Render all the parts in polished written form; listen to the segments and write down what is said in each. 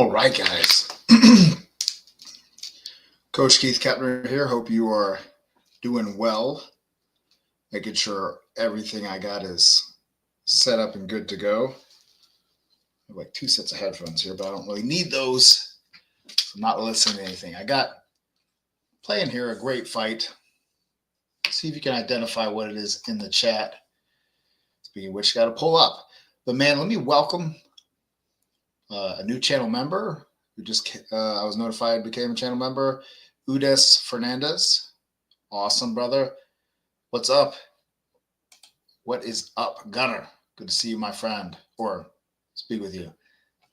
All right, guys. Coach Keith Kepner here. Hope you are doing well. Making sure everything I got is set up and good to go. I have like 2 sets of headphones here, but I don't really need those. So I'm not listening to anything. I got playing here a great fight. See if you can identify what it is in the chat. Speaking of which, got to pull up. But man, let me welcome a new channel member who just I was notified became a channel member. Udes Fernandez. Awesome, brother. What's up? What is up, Gunner? Good to see you, my friend, or speak with you.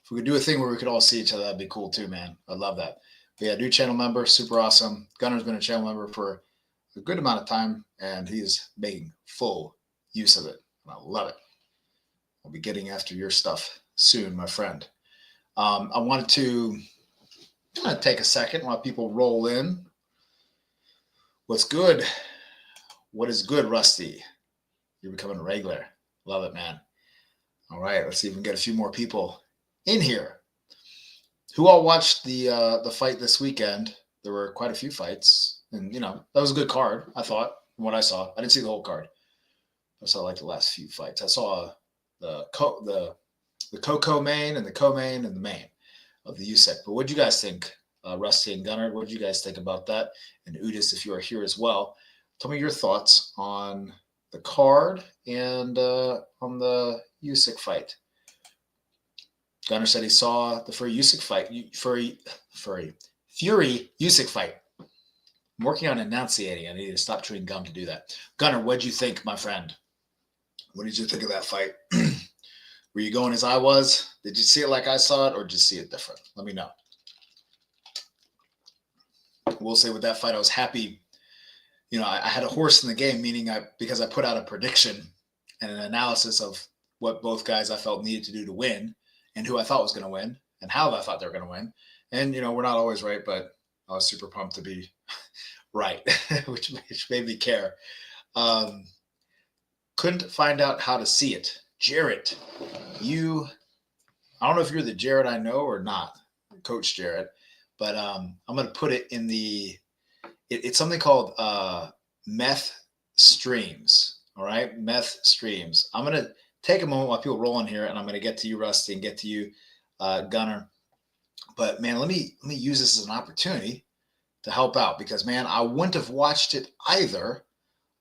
If we could do a thing where we could all see each other, that'd be cool too, man. I'd love that. But yeah, new channel member, super awesome. Gunner's been a channel member for a good amount of time, and he's making full use of it. And I love it. I'll be getting after your stuff soon, my friend. I wanted to kind of take a second while people roll in. What's good? What is good, Rusty? You're becoming a regular. Love it, man. All right, let's see if we can get a few more people in here. Who all watched the fight this weekend? There were quite a few fights, and that was a good card. I thought from what I saw. I didn't see the whole card. I saw like the last few fights. I saw the co-main and the co-main and the main of the USEC. But what do you guys think, Rusty and Gunnar? What did you guys think about that? And Udis, if you are here as well, tell me your thoughts on the card and on the USEC fight. Gunnar said he saw the Fury USEC fight. Fury USEC fight. I'm working on enunciating. I need to stop chewing gum to do that. Gunnar, what did you think, my friend? What did you think of that fight? Were you going as I was? Did you see it like I saw it, or did you see it different? Let me know. We'll say with that fight, I was happy. I had a horse in the game, meaning because I put out a prediction and an analysis of what both guys I felt needed to do to win and who I thought was going to win and how I thought they were going to win. And, we're not always right, but I was super pumped to be right, which made me care. Couldn't find out how to see it. Jarrett, I don't know if you're the Jarrett I know or not, Coach Jarrett, but I'm going to put it in it's something called Meth Streams. All right, Meth Streams. I'm going to take a moment while people roll in here, and I'm going to get to you, Rusty, and get to you, Gunner. But man, let me use this as an opportunity to help out because man, I wouldn't have watched it either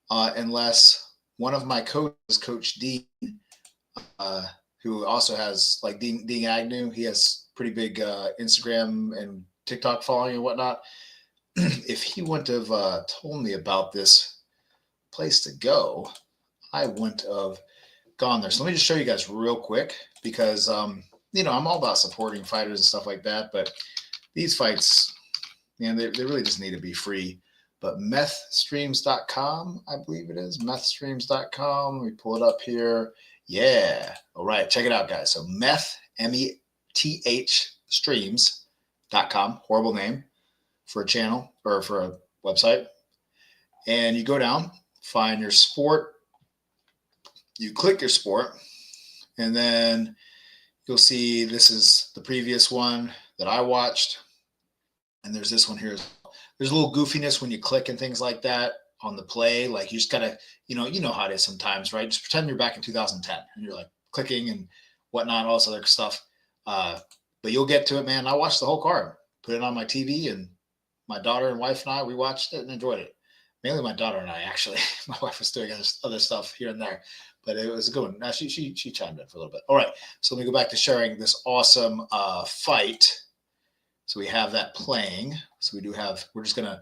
unless one of my coaches, Coach Dean, who also has like Dean Agnew, he has pretty big Instagram and TikTok following and whatnot. If he wouldn't have told me about this place to go, I wouldn't have gone there. So let me just show you guys real quick because, I'm all about supporting fighters and stuff like that. But these fights, man, they really just need to be free. But methstreams.com, I believe it is. Methstreams.com. We pull it up here. Yeah. All right. Check it out, guys. So meth, M-E-T-H, streams.com. Horrible name for a channel or for a website. And you go down, find your sport. You click your sport, and then you'll see this is the previous one that I watched. And there's this one here. There's a little goofiness when you click and things like that on the play. Like you just gotta, you know how it is sometimes, right? Just pretend you're back in 2010 and you're like clicking and whatnot, all this other stuff. But you'll get to it, man. I watched the whole card, put it on my TV, and my daughter and wife and I, we watched it and enjoyed it. Mainly my daughter and I, actually. My wife was doing other stuff here and there, but it was a good one. Now she chimed in for a little bit. All right, so let me go back to sharing this awesome fight. So we have that playing. So we're just going to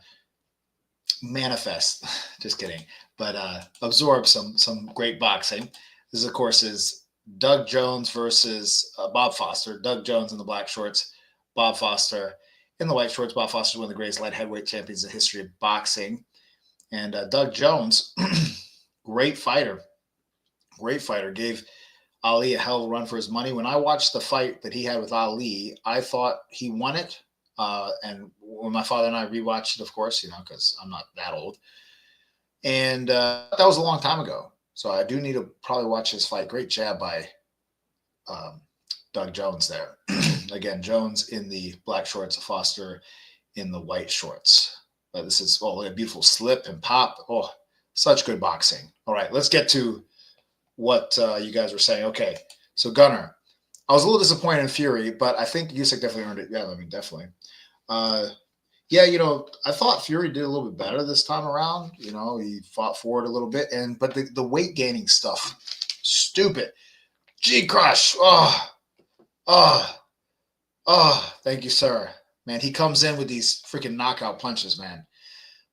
manifest, just kidding, but absorb some great boxing. This, of course, is Doug Jones versus Bob Foster. Doug Jones in the black shorts, Bob Foster in the white shorts. Bob Foster is one of the greatest light heavyweight champions in the history of boxing. And Doug Jones, great fighter, gave Ali a hell of a run for his money. When I watched the fight that he had with Ali, I thought he won it. And when my father and I rewatched it, of course, because I'm not that old. And that was a long time ago. So I do need to probably watch his fight. Great jab by Doug Jones there. Again, Jones in the black shorts, Foster in the white shorts. This is a beautiful slip and pop. Oh, such good boxing. All right, let's get to what you guys were saying. Okay, so Gunnar. I was a little disappointed in Fury, but I think Usyk definitely earned it. Yeah, I mean, definitely. Yeah, I thought Fury did a little bit better this time around. He fought forward a little bit, but the weight gaining stuff, stupid. G Crush. Thank you, sir. Man, he comes in with these freaking knockout punches, man.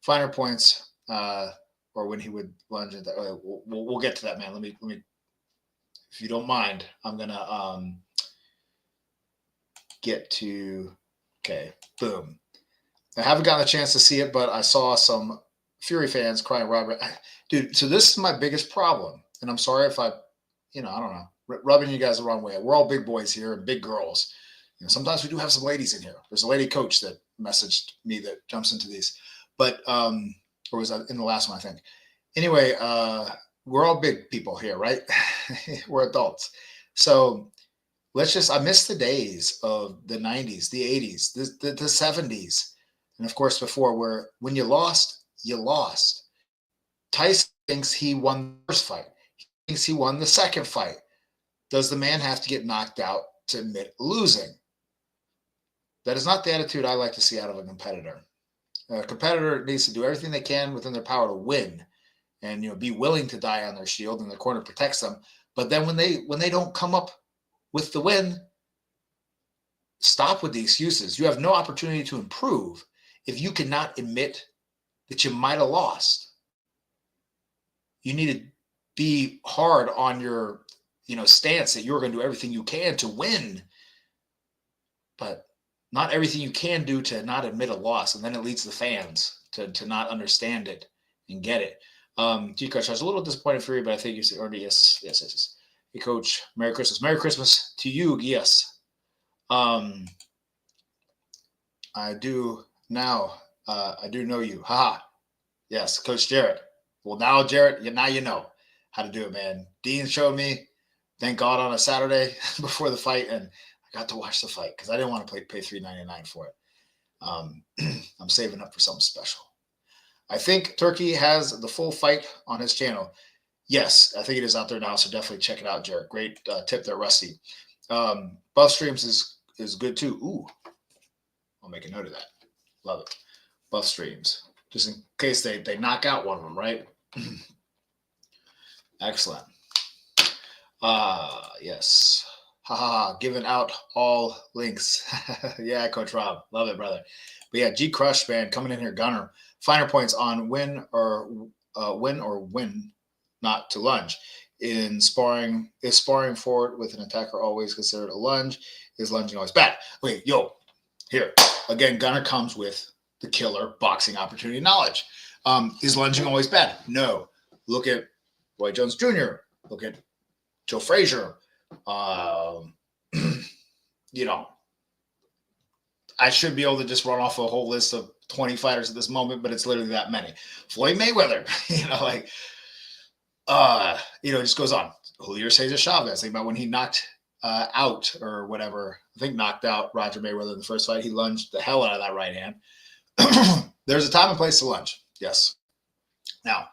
Finer points, or when he would lunge at that. We'll get to that, man. Let me, if you don't mind, I'm gonna get to. Okay, boom. I haven't gotten a chance to see it, but I saw some Fury fans crying, Robert. Dude, so this is my biggest problem. And I'm sorry if I don't know, rubbing you guys the wrong way. We're all big boys here and big girls. Sometimes we do have some ladies in here. There's a lady coach that messaged me that jumps into these. But, or was that in the last one, I think. Anyway, we're all big people here, right? We're adults. So I miss the days of the 90s, the 80s, the 70s. And of course, before where when you lost, you lost. Tyson thinks he won the first fight. He thinks he won the second fight. Does the man have to get knocked out to admit losing? That is not the attitude I like to see out of a competitor. A competitor needs to do everything they can within their power to win, and be willing to die on their shield, and the corner protects them. But then when they don't come up with the win, stop with the excuses. You have no opportunity to improve if you cannot admit that you might have lost. You need to be hard on your, stance that you're going to do everything you can to win, but not everything you can do to not admit a loss. And then it leads the fans to not understand it and get it. G-Coach, I was a little disappointed for you, but I think you said already, yes. Hey, Coach, Merry Christmas. Merry Christmas to you, yes. I do now. I do know you. Haha. Yes, Coach Jarrett. Well, now, Jarrett, now you know how to do it, man. Dean showed me, thank God, on a Saturday before the fight, and I got to watch the fight because I didn't want to pay $3.99 for it. I'm saving up for something special. I think Turkey has the full fight on his channel. Yes, I think it is out there now, so definitely check it out, Jarrett. Great tip there, Rusty. Buff Streams is good too. Ooh, I'll make a note of that. Love it. Buff Streams, just in case they knock out one of them, right? Excellent. Yes. Giving out all links. Yeah, Coach Rob. Love it, brother. But yeah, G Crush, man, coming in here, Gunner. Finer points on when not to lunge. In sparring, is sparring forward with an attacker always considered a lunge? Is lunging always bad? Wait, here. Again, Gunner comes with the killer boxing opportunity knowledge. Is lunging always bad? No. Look at Roy Jones Jr. Look at Joe Frazier. I should be able to just run off a whole list of 20 fighters at this moment, but it's literally that many. Floyd Mayweather, it just goes on. Julio Cesar Chavez, think about when he knocked out or whatever, I think knocked out Roger Mayweather in the first fight. He lunged the hell out of that right hand. There's a time and place to lunge. Yes. Now,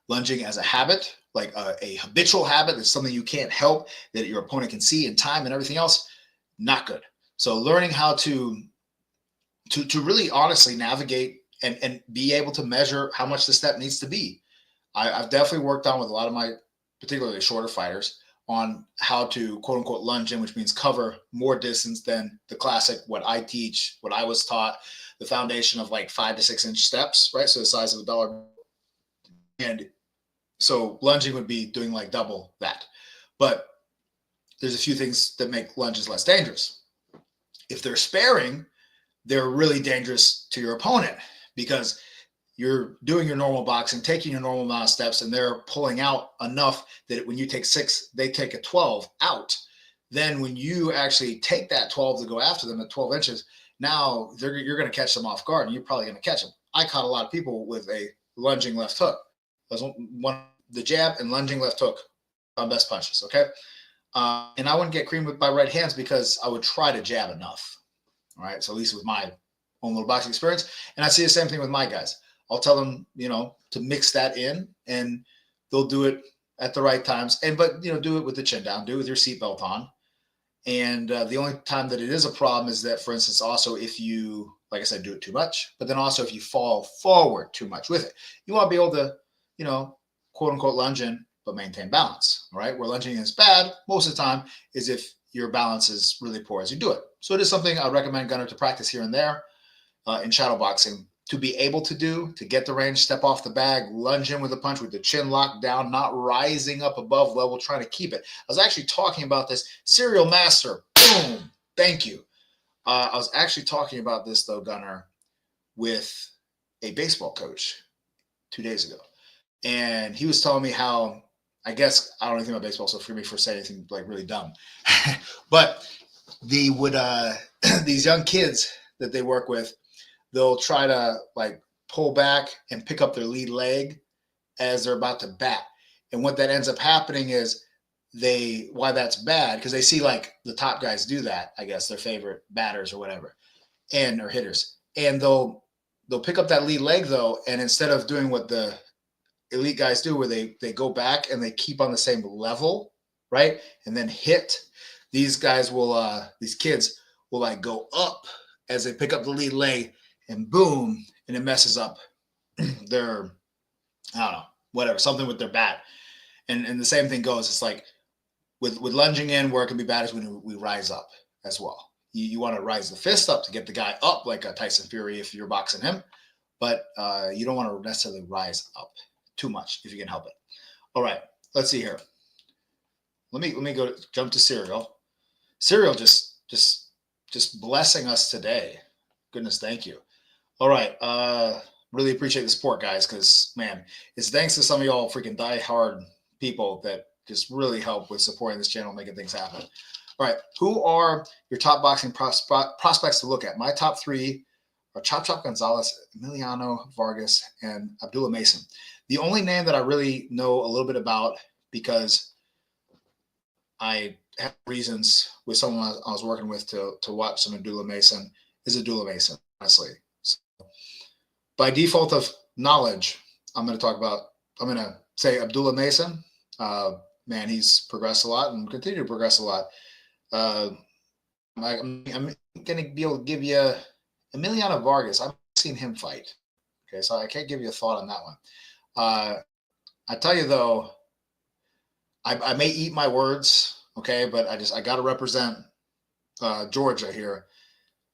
lunging as a habit, like a habitual habit, that's something you can't help, that your opponent can see in time and everything else, not good. So learning how to really honestly navigate and be able to measure how much the step needs to be. I've definitely worked on with a lot of my, particularly shorter fighters, on how to quote unquote lunge in, which means cover more distance than the classic, what I teach, what I was taught, the foundation of like 5 to 6 inch steps, right? So the size of a dollar. And so lunging would be doing like double that. But there's a few things that make lunges less dangerous. If they're sparing, they're really dangerous to your opponent because you're doing your normal boxing, taking your normal amount of steps, and they're pulling out enough that when you take 6, they take a 12 out. Then when you actually take that 12 to go after them at 12 inches, now you're going to catch them off guard, and you're probably going to catch them. I caught a lot of people with a lunging left hook. That's the jab and lunging left hook on best punches, okay? And I wouldn't get creamed with my right hands because I would try to jab enough. All right. So at least with my own little boxing experience. And I see the same thing with my guys. I'll tell them, to mix that in, and they'll do it at the right times. But do it with the chin down, do it with your seatbelt on. And the only time that it is a problem is that, for instance, also if you, like I said, do it too much, but then also if you fall forward too much with it, you want to be able to, quote unquote, lunge in, but maintain balance. All right. Where lunging is bad most of the time is if your balance is really poor as you do it. So it is something I recommend Gunnar to practice here and there in shadow boxing to be able to do, to get the range, step off the bag, lunge in with a punch with the chin locked down, not rising up above level, trying to keep it. I was actually talking about this. Serial Master, boom, thank you. I was actually talking about this, though, Gunnar, with a baseball coach 2 days ago. And he was telling me how, I guess, I don't know anything about baseball, so forgive me for saying anything like really dumb. But these young kids that they work with, they'll try to like pull back and pick up their lead leg as they're about to bat. And what that ends up happening is why that's bad, because they see like the top guys do that, I guess, their favorite batters or whatever, or hitters. And they'll pick up that lead leg though, and instead of doing what the elite guys do, where they go back and they keep on the same level, right? And then hit, these kids will like go up as they pick up the lead leg, and boom, and it messes up their, I don't know, whatever, something with their bat. And the same thing goes. It's like with lunging in, where it can be bad is when we rise up as well. You want to rise the fist up to get the guy up like a Tyson Fury if you're boxing him, but you don't want to necessarily rise up too much if you can help it. All right, let's see here. Let me jump to Serial. Serial just blessing us today. Goodness, thank you. All right. Really appreciate the support, guys, because, man, it's thanks to some of y'all freaking die-hard people that just really help with supporting this channel, making things happen. All right. Who are your top boxing prospects to look at? My top three are Chop Chop Gonzalez, Emiliano Vargas, and Abdullah Mason. The only name that I really know a little bit about, because I have reasons with someone I was working with to watch some Abdullah Mason, is Abdullah Mason, honestly. So, by default of knowledge, I'm going to say Abdullah Mason. Man, he's progressed a lot and continue to progress a lot. I'm going to be able to give you Emiliano Vargas. I've seen him fight. Okay, so I can't give you a thought on that one. I tell you, though, I may eat my words, okay, but I got to represent Georgia here.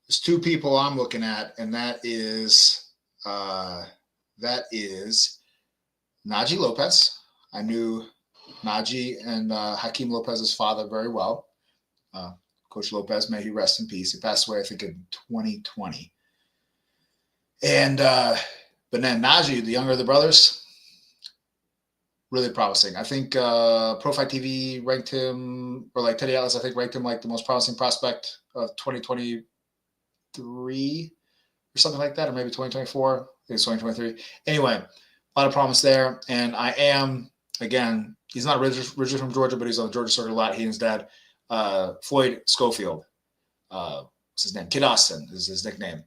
There's two people I'm looking at, and that is Najee Lopez. I knew Najee and Hakeem Lopez's father very well. Coach Lopez, may he rest in peace. He passed away, I think, in 2020. And but then Najee, the younger of the brothers, really promising. I think Pro Fight TV ranked him, or like Teddy Atlas, I think, ranked him like the most promising prospect of 2023 or something like that, or maybe 2024. I think it's 2023. Anyway, a lot of promise there. And I am, again, he's not originally from Georgia, but he's on the Georgia circuit a lot. He and his dad, Floyd Schofield. What's his name? Kid Austin is his nickname.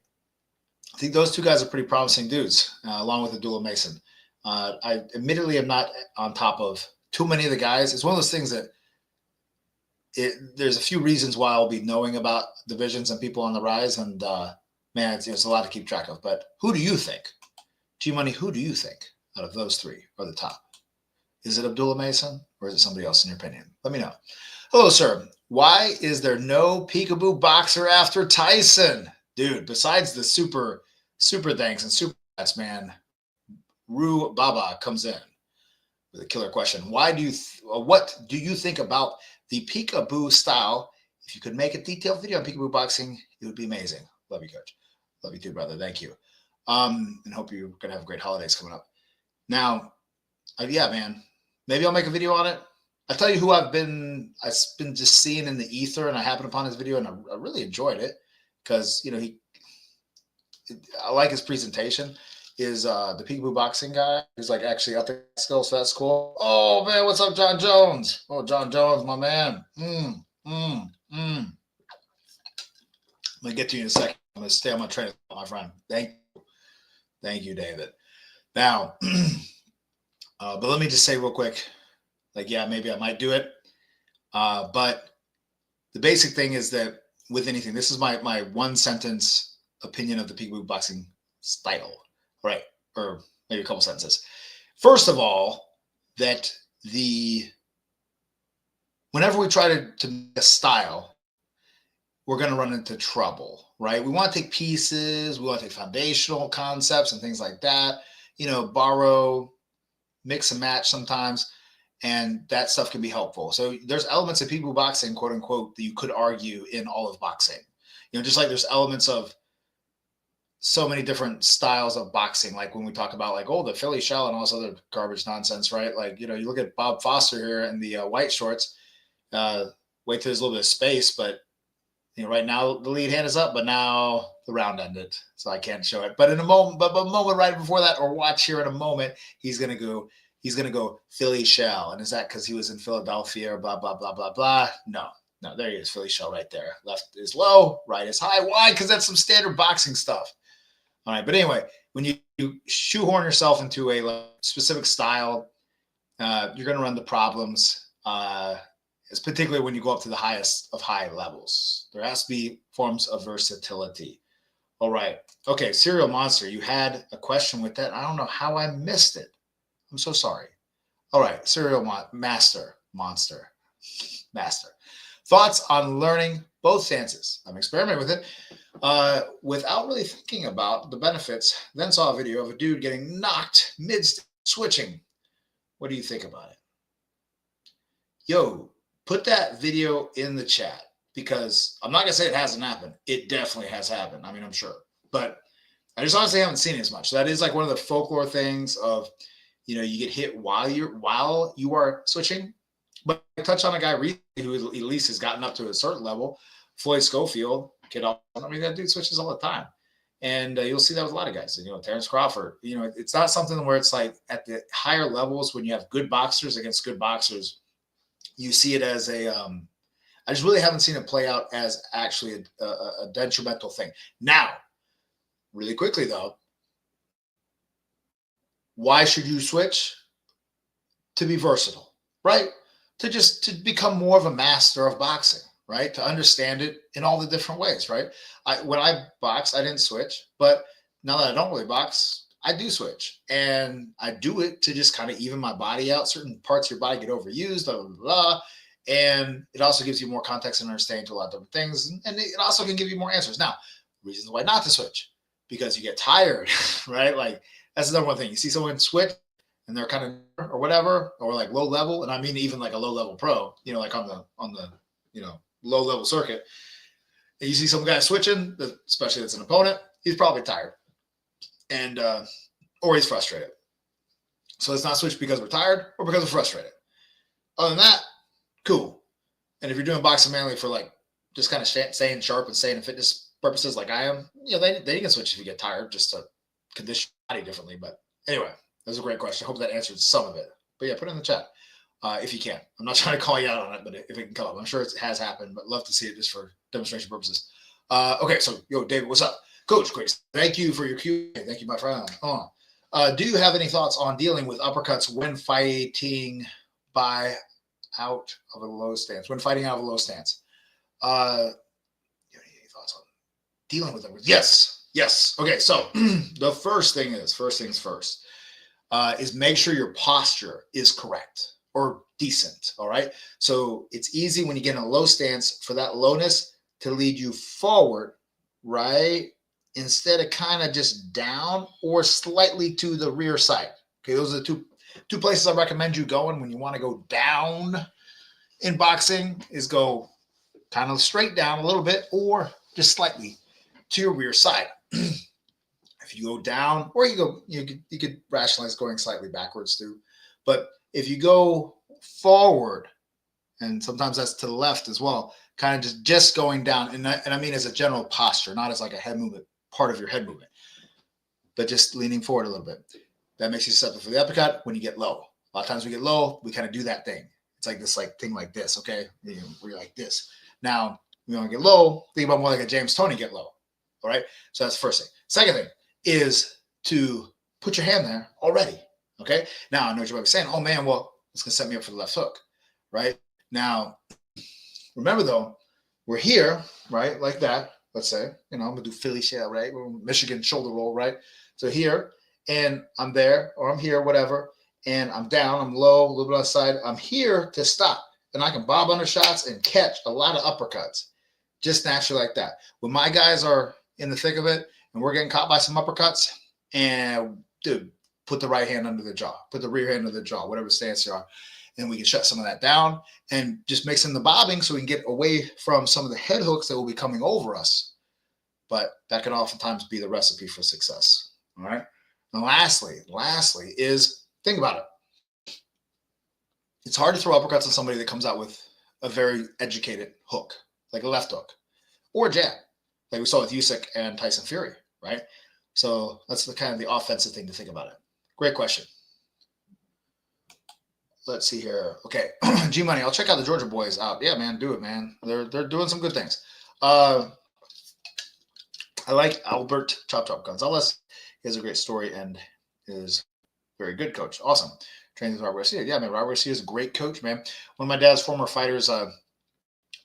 I think those two guys are pretty promising dudes, along with Abdullah Mason. I admittedly am not on top of too many of the guys. It's one of those things that there's a few reasons why I'll be knowing about divisions and people on the rise, and man, it's a lot to keep track of. But who do you think? G-Money, who do you think out of those three are the top? Is it Abdullah Mason, or is it somebody else in your opinion? Let me know. Hello, sir. Why is there no peekaboo boxer after Tyson? Dude, besides the super thanks and super chats, man, Rue Baba comes in with a killer question. What do you think about the peekaboo style? If you could make a detailed video on peekaboo boxing, it would be amazing. Love you, coach. Love you too, brother. Thank you. And hope you're going to have great holidays coming up. Now, yeah, man, maybe I'll make a video on it. I'll tell you who I've been just seeing in the ether, and I happened upon his video, and I really enjoyed it because, I like his presentation. is the Peekaboo Boxing guy who's like actually up there still, so that's cool. Oh man, what's up, John Jones? Oh, John Jones, my man. I'm gonna get to you in a second. I'm gonna stay on my train, my friend. Thank you, David. Now, but let me just say real quick, like, yeah, maybe I might do it. But the basic thing is that with anything, this is my one sentence opinion of the Peekaboo Boxing style, right? Or maybe a couple sentences. First of all, that whenever we try to make a style, we're going to run into trouble, right? We want to take pieces, we want to take foundational concepts and things like that, borrow, mix and match sometimes, and that stuff can be helpful. So there's elements of Peekaboo Boxing, quote unquote, that you could argue in all of boxing. Just like there's elements of so many different styles of boxing, like when we talk about like, the Philly shell and all this other garbage nonsense, right? Like, you look at Bob Foster here in the white shorts, wait till there's a little bit of space, but right now the lead hand is up, but now the round ended, so I can't show it. But in a moment, but a moment right before that, or watch here in a moment, he's gonna go Philly shell. And is that because he was in Philadelphia or blah blah blah blah blah? No, there he is, Philly shell right there. Left is low, right is high. Why? Because that's some standard boxing stuff. All right, but anyway, when you shoehorn yourself into a specific style, you're gonna run into problems. It's particularly when you go up to the highest of high levels. There has to be forms of versatility. All right. Okay, Serial Monster, you had a question with that. I don't know how I missed it. I'm so sorry. All right, Serial Monster. Thoughts on learning both stances? I'm experimenting with it without really thinking about the benefits. Then saw a video of a dude getting knocked mid-switching. What do you think about it? Yo, put that video in the chat, because I'm not going to say it hasn't happened. It definitely has happened. I mean, I'm sure. But I just honestly haven't seen it as much. So that is like one of the folklore things of, you get hit while you are switching. But I touched on a guy recently who at least has gotten up to a certain level, Floyd Schofield. That dude switches all the time. And you'll see that with a lot of guys. Terrence Crawford. It's not something where it's like at the higher levels when you have good boxers against good boxers, you see it as I just really haven't seen it play out as actually a detrimental thing. Now, really quickly though, why should you switch? To be versatile, right? To become more of a master of boxing, right? To understand it in all the different ways, right? When I box, I didn't switch, but now that I don't really box, I do switch, and I do it to just kind of even my body out. Certain parts of your body get overused, blah, blah, blah. And it also gives you more context and understanding to a lot of different things. And it also can give you more answers. Now, reasons why not to switch, because you get tired, right? Like that's the number one thing. You see someone switch and they're kind of, or whatever, or like low level. And I mean, even like a low level pro, like on the, low level circuit. And you see some guy switching, especially that's an opponent, he's probably tired. And, or he's frustrated. So let's not switch because we're tired or because we're frustrated. Other than that, cool. And if you're doing boxing mainly for like just kind of staying sharp and staying in fitness purposes like I am, they can switch if you get tired, just to condition your body differently. But anyway, that was a great question. I hope that answered some of it. But yeah, put it in the chat if you can. I'm not trying to call you out on it, but if it can come up, I'm sure it has happened, but love to see it just for demonstration purposes. Okay, so David, what's up? Coach, quick, thank you for your Q&A. Thank you, my friend. Do you have any thoughts on dealing with uppercuts when fighting out of a low stance? When fighting out of a low stance, you have any thoughts on dealing with them? Yes. Okay, so the first things first, is make sure your posture is correct or decent. All right. So it's easy when you get in a low stance for that lowness to lead you forward, right? Instead of kind of just down or slightly to the rear side. Okay, those are the two places I recommend you going when you want to go down in boxing, is go kind of straight down a little bit or just slightly to your rear side. If you go down, or you could rationalize going slightly backwards too. But if you go forward, and sometimes that's to the left as well, kind of just going down, and I mean as a general posture, not as like a head movement, part of your head movement. but just leaning forward a little bit. That makes you susceptible for the uppercut when you get low. A lot of times we get low, we kind of do that thing. It's like this thing like this, okay? We're like this. Now, we want to get low, think about more like a James Toney get low, all right? So that's the first thing. Second thing is to put your hand there already, okay? Now, I know what you might be saying, oh man, well, it's going to set me up for the left hook, right? Now, remember though, we're here, right, like that. Let's say, I'm going to do Philly shell, right? Michigan shoulder roll, right? So here, and I'm there, or I'm here, whatever, and I'm down, I'm low, a little bit on the side. I'm here to stop, and I can bob under shots and catch a lot of uppercuts, just naturally like that. When my guys are in the thick of it, and we're getting caught by some uppercuts, and dude, put the right hand under the jaw, put the rear hand under the jaw, whatever stance you are, and we can shut some of that down and just mixing the bobbing so we can get away from some of the head hooks that will be coming over us. But that can oftentimes be the recipe for success. All right. And lastly is think about it. It's hard to throw uppercuts on somebody that comes out with a very educated hook, like a left hook or a jab, like we saw with Usyk and Tyson Fury, right? So that's the kind of the offensive thing to think about it. Great question. Let's see here. Okay, G Money. I'll check out the Georgia boys out. Yeah, man, do it, man. They're doing some good things. I like Albert Chop Gonzalez. He has a great story and is a very good coach. Awesome. Training with Robert Garcia. Yeah, man. Robert Garcia is a great coach, man. One of my dad's former fighters,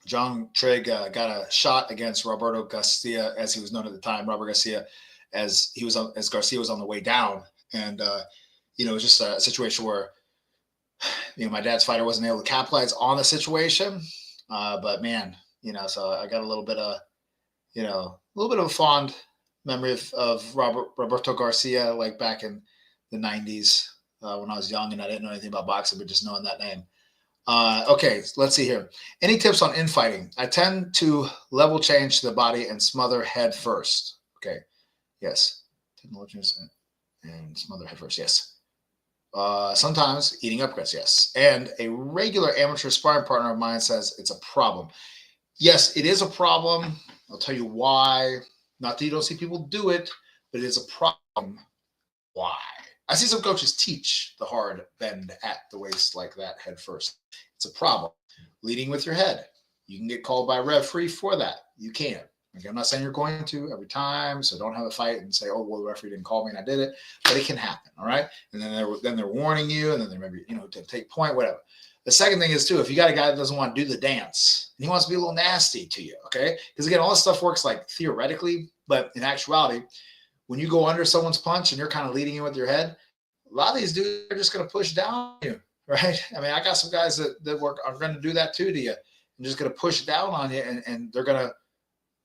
John Trigg, got a shot against Roberto Garcia, as he was known at the time. Robert Garcia, as Garcia was on the way down, and it was just a situation where my dad's fighter wasn't able to capitalize on the situation. But man, so I got a little bit of a fond memory of Roberto Garcia, like back in the 90s when I was young and I didn't know anything about boxing, but just knowing that name. Okay, let's see here. Any tips on infighting? I tend to level change the body and smother head first. Okay, yes. And smother head first, yes. Sometimes eating uppercuts, yes. And a regular amateur sparring partner of mine says it's a problem. Yes, it is a problem. I'll tell you why. Not that you don't see people do it, but it is a problem. Why? I see some coaches teach the hard bend at the waist like that head first. It's a problem. Leading with your head. You can get called by referee for that. You can. Okay, I'm not saying you're going to every time, so don't have a fight and say, oh, well, the referee didn't call me and I did it. But it can happen, all right? And then they're warning you, and then they're maybe, to take point, whatever. The second thing is, too, if you got a guy that doesn't want to do the dance, and he wants to be a little nasty to you, okay? Because, again, all this stuff works, like, theoretically, but in actuality, when you go under someone's punch and you're kind of leading in with your head, a lot of these dudes are just going to push down on you, right? I mean, I got some guys that are going to do that, too, to you. And just going to push down on you, and they're going to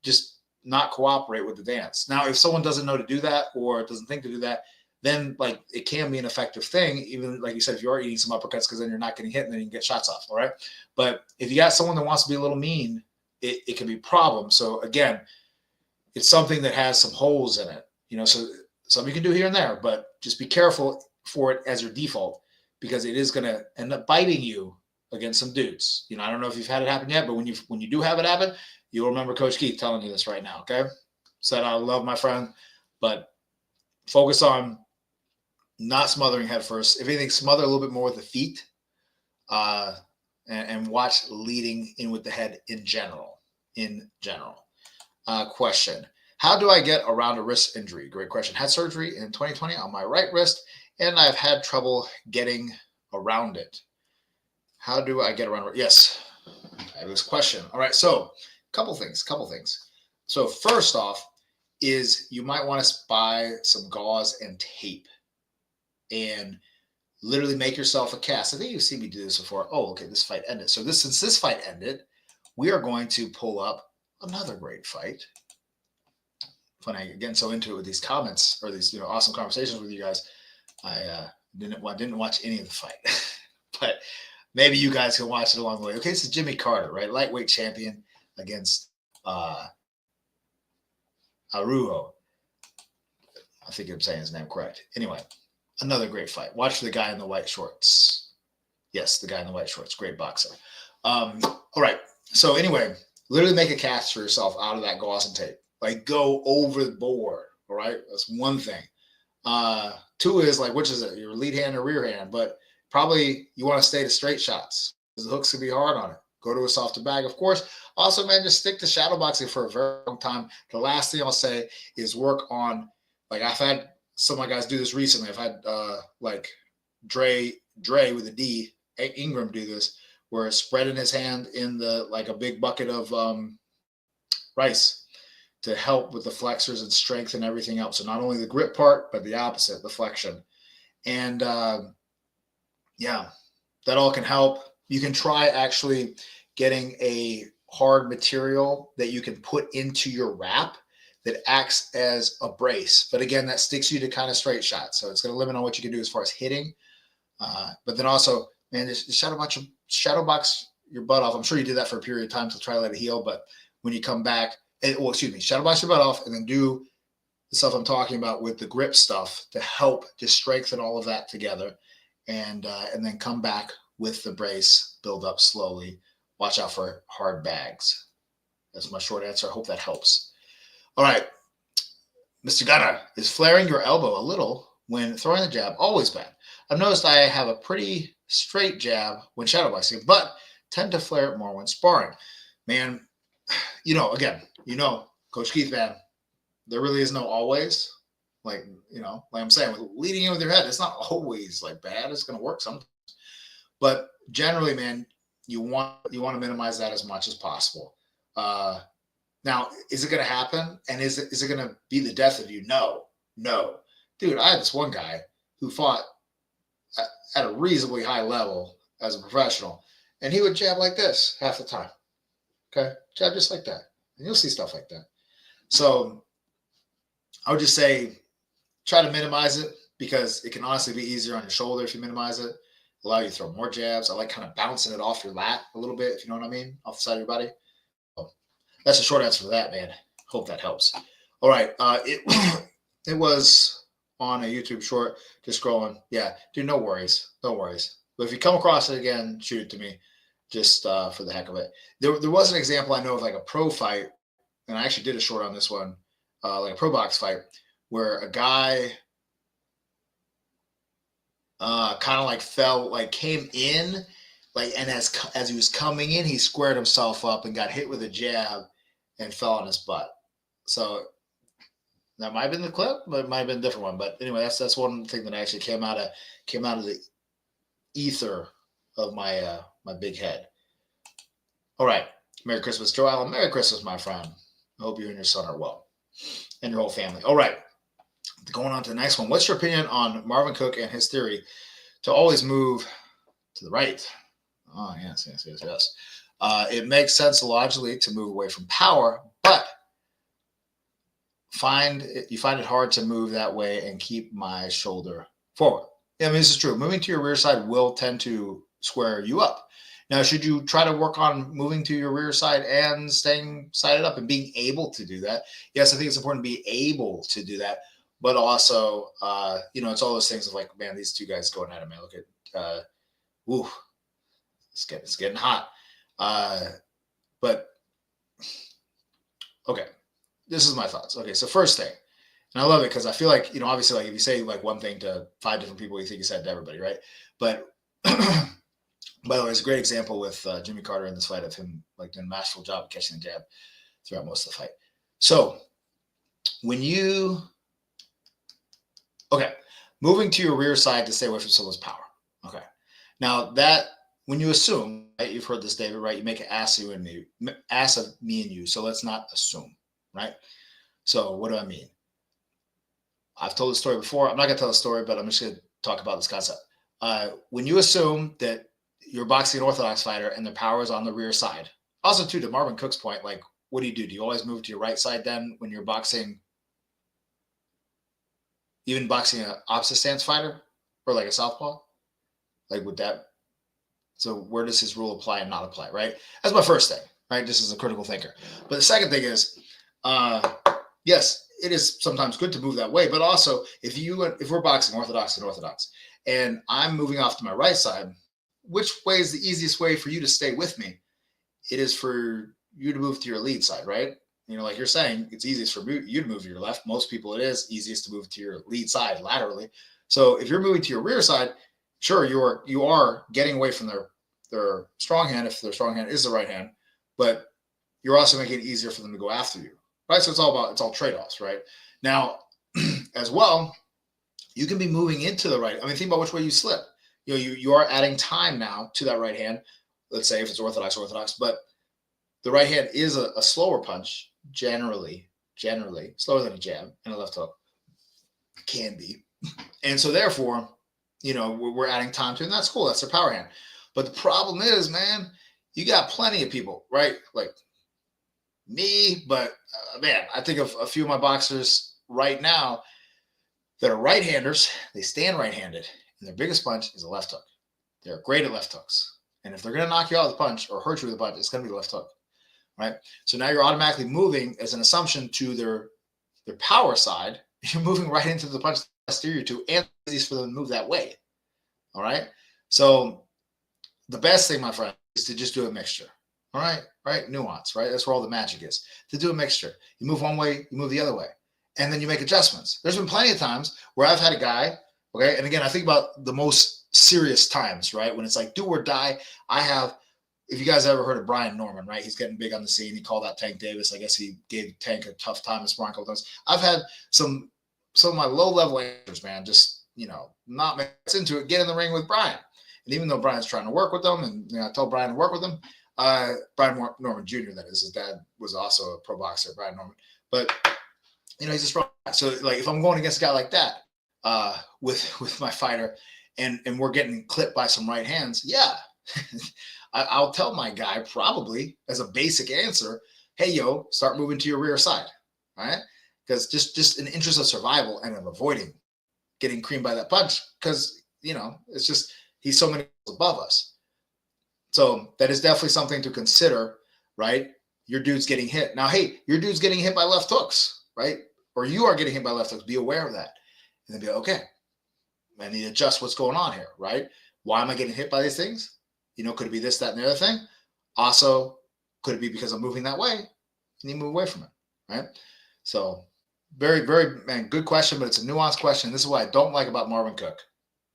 just not cooperate with the dance. Now, if someone doesn't know to do that or doesn't think to do that, then like it can be an effective thing. Even like you said, if you are eating some uppercuts, because then you're not getting hit and then you can get shots off. All right. But if you got someone that wants to be a little mean, it can be a problem. So again, it's something that has some holes in it, so something you can do here and there, but just be careful for it as your default, because it is going to end up biting you against some dudes. I don't know if you've had it happen yet, but when you do have it happen, you'll remember Coach Keith telling you this right now, okay? Said, I love my friend, but focus on not smothering head first. If anything, smother a little bit more with the feet and watch leading in with the head in general. Question. How do I get around a wrist injury? Great question. Had surgery in 2020 on my right wrist, and I've had trouble getting around it. How do I get around it? Yes, I have this question. All right, so couple things. So first off is you might want to buy some gauze and tape and literally make yourself a cast. I think you've seen me do this before. Oh, okay, this fight ended. So since this fight ended, we are going to pull up another great fight. When I get so into it with these comments or these awesome conversations with you guys, I didn't watch any of the fight, but maybe you guys can watch it along the way. Okay, this is Jimmy Carter, right? Lightweight champion against Arujo. I think I'm saying his name correct. Anyway, another great fight. Watch the guy in the white shorts. Yes, the guy in the white shorts. Great boxer. All right. So anyway, literally make a cast for yourself out of that gauze and tape. Like go overboard. All right. That's one thing. Two is like, which is it, your lead hand or rear hand? But probably you want to stay to straight shots because the hooks can be hard on it. Go to a softer bag, of course. Also, man, just stick to shadow boxing for a very long time. The last thing I'll say is work on, like, I've had some of my guys do this recently. I've had like Dre with a D, Ingram do this, where it's spreading his hand in the like a big bucket of rice to help with the flexors and strength and everything else. So not only the grip part, but the opposite, the flexion. And yeah, that all can help. You can try actually getting a hard material that you can put into your wrap that acts as a brace. But again, that sticks you to kind of straight shots. So it's going to limit on what you can do as far as hitting. But then also, man, just shadow box your butt off. I'm sure you did that for a period of time to try to let it heal. But when you come back, shadow box your butt off and then do the stuff I'm talking about with the grip stuff to help just strengthen all of that together. And then come back with the brace, build up slowly. Watch out for hard bags. That's my short answer. I hope that helps. All right. Mr. Gunner, is flaring your elbow a little when throwing the jab always bad? I've noticed I have a pretty straight jab when shadowboxing, but tend to flare it more when sparring. Man, again, Coach Keith, man, there really is no always. Like I'm saying, with leading in with your head, it's not always like bad. It's going to work sometimes. But generally, man, you want to minimize that as much as possible. Now, is it going to happen? And is it going to be the death of you? No. Dude, I had this one guy who fought at a reasonably high level as a professional, and he would jab like this half the time. Okay? Jab just like that. And you'll see stuff like that. So I would just say try to minimize it because it can honestly be easier on your shoulder if you minimize it. Allow you to throw more jabs. I like kind of bouncing it off your lat a little bit, if you know what I mean, off the side of your body. So that's a short answer for that, man. Hope that helps. All right. It was on a YouTube short, just scrolling. Yeah, dude, no worries. But if you come across it again, shoot it to me just for the heck of it. There was an example I know of like a pro fight, and I actually did a short on this one, like a pro box fight, where a guy kind of like came in, and as he was coming in, he squared himself up and got hit with a jab and fell on his butt. So that might have been the clip, but it might have been a different one. But anyway, that's one thing that actually came out of the ether of my my big head. All right, Merry Christmas, Joe Allen. Merry Christmas, my friend. I hope you and your son are well, and your whole family. All right. Going on to the next one. What's your opinion on Marvin Cook and his theory to always move to the right? Oh, yes. It makes sense logically to move away from power, but you find it hard to move that way and keep my shoulder forward. Yeah, I mean, this is true. Moving to your rear side will tend to square you up. Now, should you try to work on moving to your rear side and staying sided up and being able to do that? Yes, I think it's important to be able to do that. But also, it's all those things of like, man, these two guys going at it, man. Look at, it's getting hot. But okay, this is my thoughts. Okay, so first thing, and I love it because I feel like, obviously, like if you say like one thing to 5 different people, you think you said to everybody, right? But by the way, it's a great example with Jimmy Carter in this fight of him like doing a masterful job of catching the jab throughout most of the fight. So moving to your rear side to stay away from someone's power. Okay. Now that when you assume, right, you've heard this, David, right? You make an ass of me and you. So let's not assume, right? So what do I mean? I've told the story before. I'm not going to tell the story, but I'm just going to talk about this concept. When you assume that you're boxing an orthodox fighter and their power is on the rear side. Also, too, to Marvin Cook's point, like, what do? Do you always move to your right side then when you're boxing? Even boxing an opposite stance fighter or like a southpaw? Like with that? So where does his rule apply and not apply, right? That's my first thing, right? Just as a critical thinker. But the second thing is, yes, it is sometimes good to move that way. But also, if we're boxing orthodox and I'm moving off to my right side, which way is the easiest way for you to stay with me? It is for you to move to your lead side, right? like you're saying, it's easiest for you to move to your left. Most people, it is easiest to move to your lead side laterally. So if you're moving to your rear side, sure, you are getting away from their strong hand if their strong hand is the right hand, but you're also making it easier for them to go after you, right? So it's all trade-offs, right? Now, as well, you can be moving into the right. I mean, think about which way you slip. You are adding time now to that right hand. Let's say if it's orthodox, but the right hand is a slower punch, generally slower than a jab and a left hook can be. And so therefore, we're adding time to it, and that's cool. That's their power hand. But the problem is, man, you got plenty of people, right? Like me, but man, I think of a few of my boxers right now that are right-handers. They stand right-handed, and their biggest punch is a left hook. They're great at left hooks. And if they're going to knock you out with a punch or hurt you with a punch, it's going to be the left hook, right? So now you're automatically moving as an assumption to their power side. You're moving right into the punch posterior to, and it's easy for them to move that way, all right? So the best thing, my friend, is to just do a mixture, all right? Right? Nuance, right? That's where all the magic is. To do a mixture. You move one way, you move the other way, and then you make adjustments. There's been plenty of times where I've had a guy, okay, and again, I think about the most serious times, right? When it's like do or die. If you guys ever heard of Brian Norman, right? He's getting big on the scene. He called out Tank Davis. I guess he gave Tank a tough time as Bronco does. I've had some of my low-level answers, man, just, not make sense into it, get in the ring with Brian. And even though Brian's trying to work with them, and I told Brian to work with him, Brian Norman Jr., that is. His dad was also a pro boxer, Brian Norman. But, he's a strong guy. So, like, if I'm going against a guy like that with my fighter and we're getting clipped by some right hands, yeah, I'll tell my guy probably as a basic answer, hey, yo, start moving to your rear side, right? Because just in the interest of survival and of avoiding getting creamed by that punch, because, it's just he's so many above us. So that is definitely something to consider, right? Your dude's getting hit. Now, hey, your dude's getting hit by left hooks, right? Or you are getting hit by left hooks. Be aware of that. And then be like, okay, I need to adjust what's going on here, right? Why am I getting hit by these things? Could it be this, that, and the other thing? Also, could it be because I'm moving that way? And you move away from it, right? So very, very, man, good question, but it's a nuanced question. This is what I don't like about Marvin Cook,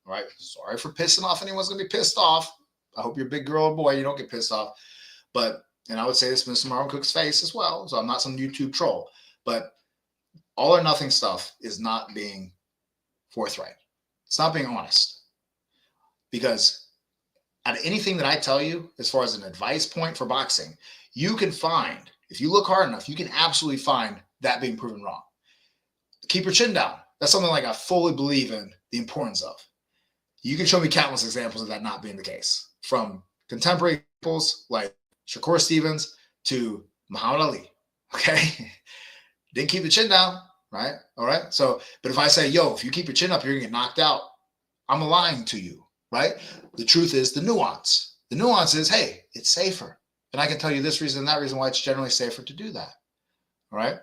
all right? Sorry for pissing off anyone's going to be pissed off. I hope you're a big girl or boy, you don't get pissed off. But, and I would say this to Mr. Marvin Cook's face as well, so I'm not some YouTube troll. But all or nothing stuff is not being forthright. It's not being honest. Because out of anything that I tell you, as far as an advice point for boxing, you can find, if you look hard enough, you can absolutely find that being proven wrong. Keep your chin down. That's something like I fully believe in the importance of. You can show me countless examples of that not being the case. From contemporary examples like Shakur Stevens to Muhammad Ali. Okay? Didn't keep the chin down, right? All right? So, but if I say, yo, if you keep your chin up, you're going to get knocked out, I'm lying to you, right? The truth is the nuance. The nuance is, hey, it's safer. And I can tell you this reason and that reason why it's generally safer to do that. All right?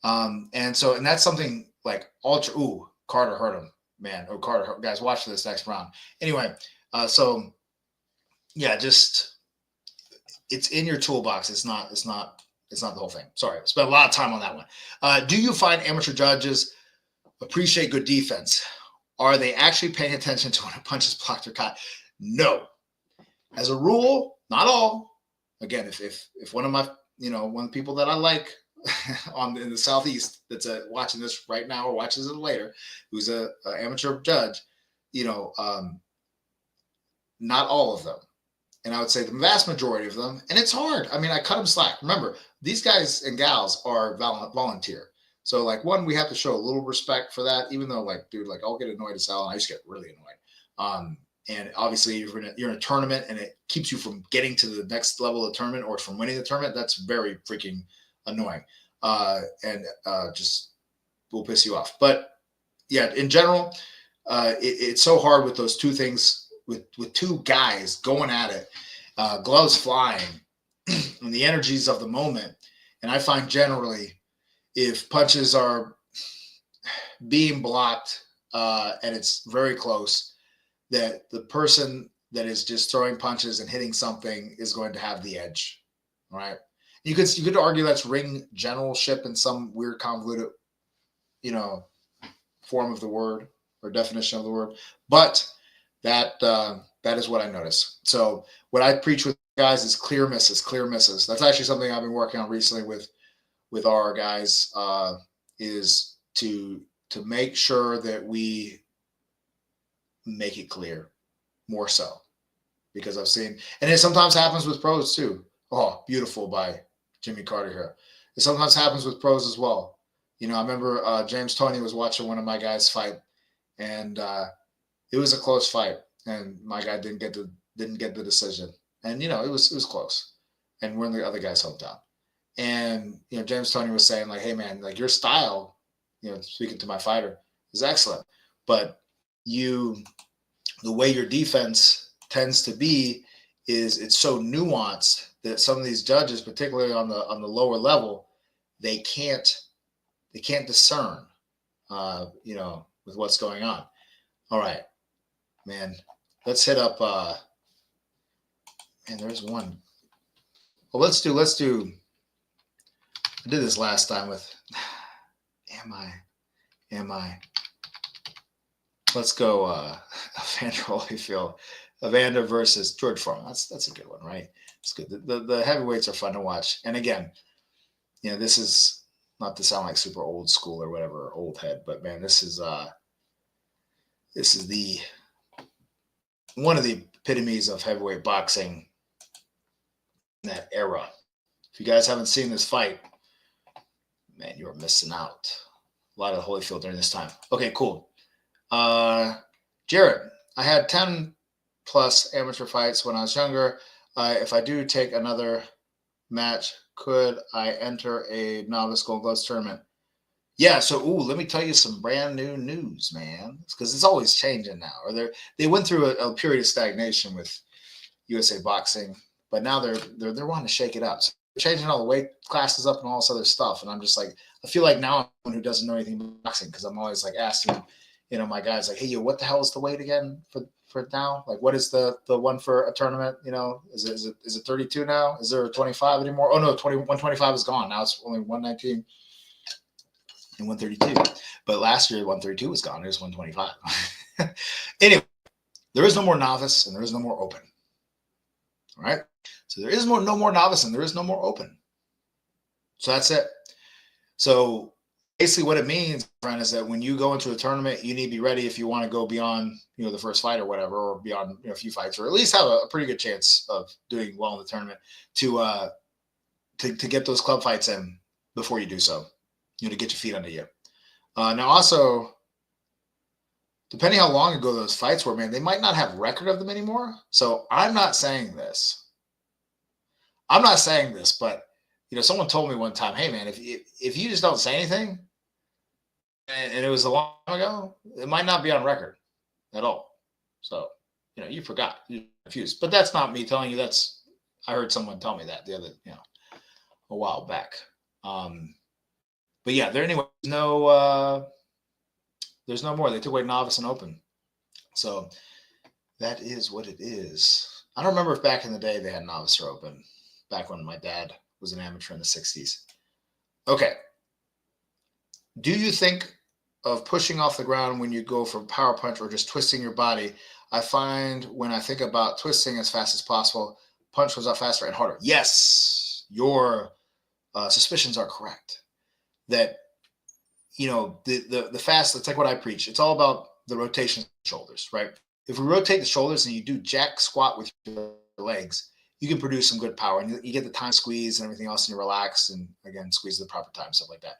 And that's something like Carter hurt him, man. Oh, Carter hurt. Guys, watch this next round. Anyway, so yeah, just it's in your toolbox. It's not the whole thing. Sorry. Spent a lot of time on that one. Do you find amateur judges appreciate good defense? Are they actually paying attention to when a punch is blocked or caught? No. As a rule, not all. Again, if one of my, one of the people that I like in the Southeast that's watching this right now or watches it later, who's a amateur judge, not all of them. And I would say the vast majority of them, and it's hard. I mean, I cut them slack. Remember, these guys and gals are volunteer. So, like, one, we have to show a little respect for that, even though, like, dude, like, I'll get annoyed as hell, and I used to get really annoyed. And obviously, you're in a tournament, and it keeps you from getting to the next level of the tournament or from winning the tournament. That's very freaking annoying, and just will piss you off. But, yeah, in general, it's so hard with those two things, with two guys going at it, gloves flying, and the energies of the moment. And I find generally, if punches are being blocked and it's very close, that the person that is just throwing punches and hitting something is going to have the edge, right? You could argue that's ring generalship in some weird convoluted, form of the word or definition of the word, but that is what I notice. So what I preach with guys is clear misses, clear misses. That's actually something I've been working on recently with our guys, is to make sure that we make it clear more so, because I've seen, and it sometimes happens with pros too. Oh, beautiful by Jimmy Carter here. It sometimes happens with pros as well. I remember James Toney was watching one of my guys fight, and it was a close fight, and my guy didn't get the decision, and it was close, and we're in the other guy's hometown, and James Toney was saying like, hey man, like your style, speaking to my fighter, is excellent, but the way your defense tends to be is it's so nuanced that some of these judges, particularly on the lower level, they can't discern, with what's going on. All right, man, let's hit up. Man, there's one. Well, let's do. I did this last time with. Am I? Let's go. Evander Holyfield, Evander versus George Foreman. That's a good one, right? It's good. The heavyweights are fun to watch, and again, this is not to sound like super old school or whatever, old head, but man, this is the one of the epitomes of heavyweight boxing in that era. If you guys haven't seen this fight, man, you're missing out. A lot of Holyfield during this time. Okay, cool. Jarrett, I had 10 plus amateur fights when I was younger. If I do take another match, could I enter a Novice Golov tournament? Yeah, so let me tell you some brand new news, man, because it's always changing now. Or they went through a period of stagnation with USA Boxing, but now they're wanting to shake it up. So they're changing all the weight classes up and all this other stuff, and I'm just like, I feel like now I'm one who doesn't know anything about boxing, because I'm always like asking, my guys like, hey, yo, what the hell is the weight again for now? Like, what is the one for a tournament? Is it 32 now? Is there a 25 anymore? Oh no, 125 is gone. Now it's only 119 and 132. But last year 132 was gone. It was 125. Anyway, there is no more novice and there is no more open. All right. So there is no more novice and there is no more open. So that's it. So basically what it means, friend, is that when you go into a tournament, you need to be ready if you want to go beyond, the first fight or whatever, or beyond, a few fights, or at least have a pretty good chance of doing well in the tournament to get those club fights in before you do so, to get your feet under you. Now also, depending how long ago those fights were, man, they might not have record of them anymore. So I'm not saying this, but someone told me one time, hey man, if you just don't say anything, and it was a long time ago, it might not be on record at all. So, you forgot, you confused. But that's not me telling you. I heard someone tell me that the other, a while back. But yeah, there's no more. They took away novice and open. So that is what it is. I don't remember if back in the day they had novice or open, back when my dad was an amateur in the 60s. Okay. Do you think of pushing off the ground when you go for power punch or just twisting your body? I find when I think about twisting as fast as possible, punch goes out faster and harder. Yes, your suspicions are correct. That, the fast, that's like what I preach. It's all about the rotation of the shoulders, right? If we rotate the shoulders and you do jack squat with your legs, you can produce some good power, and you get the time squeeze and everything else, and you relax, and again, squeeze at the proper time, stuff like that.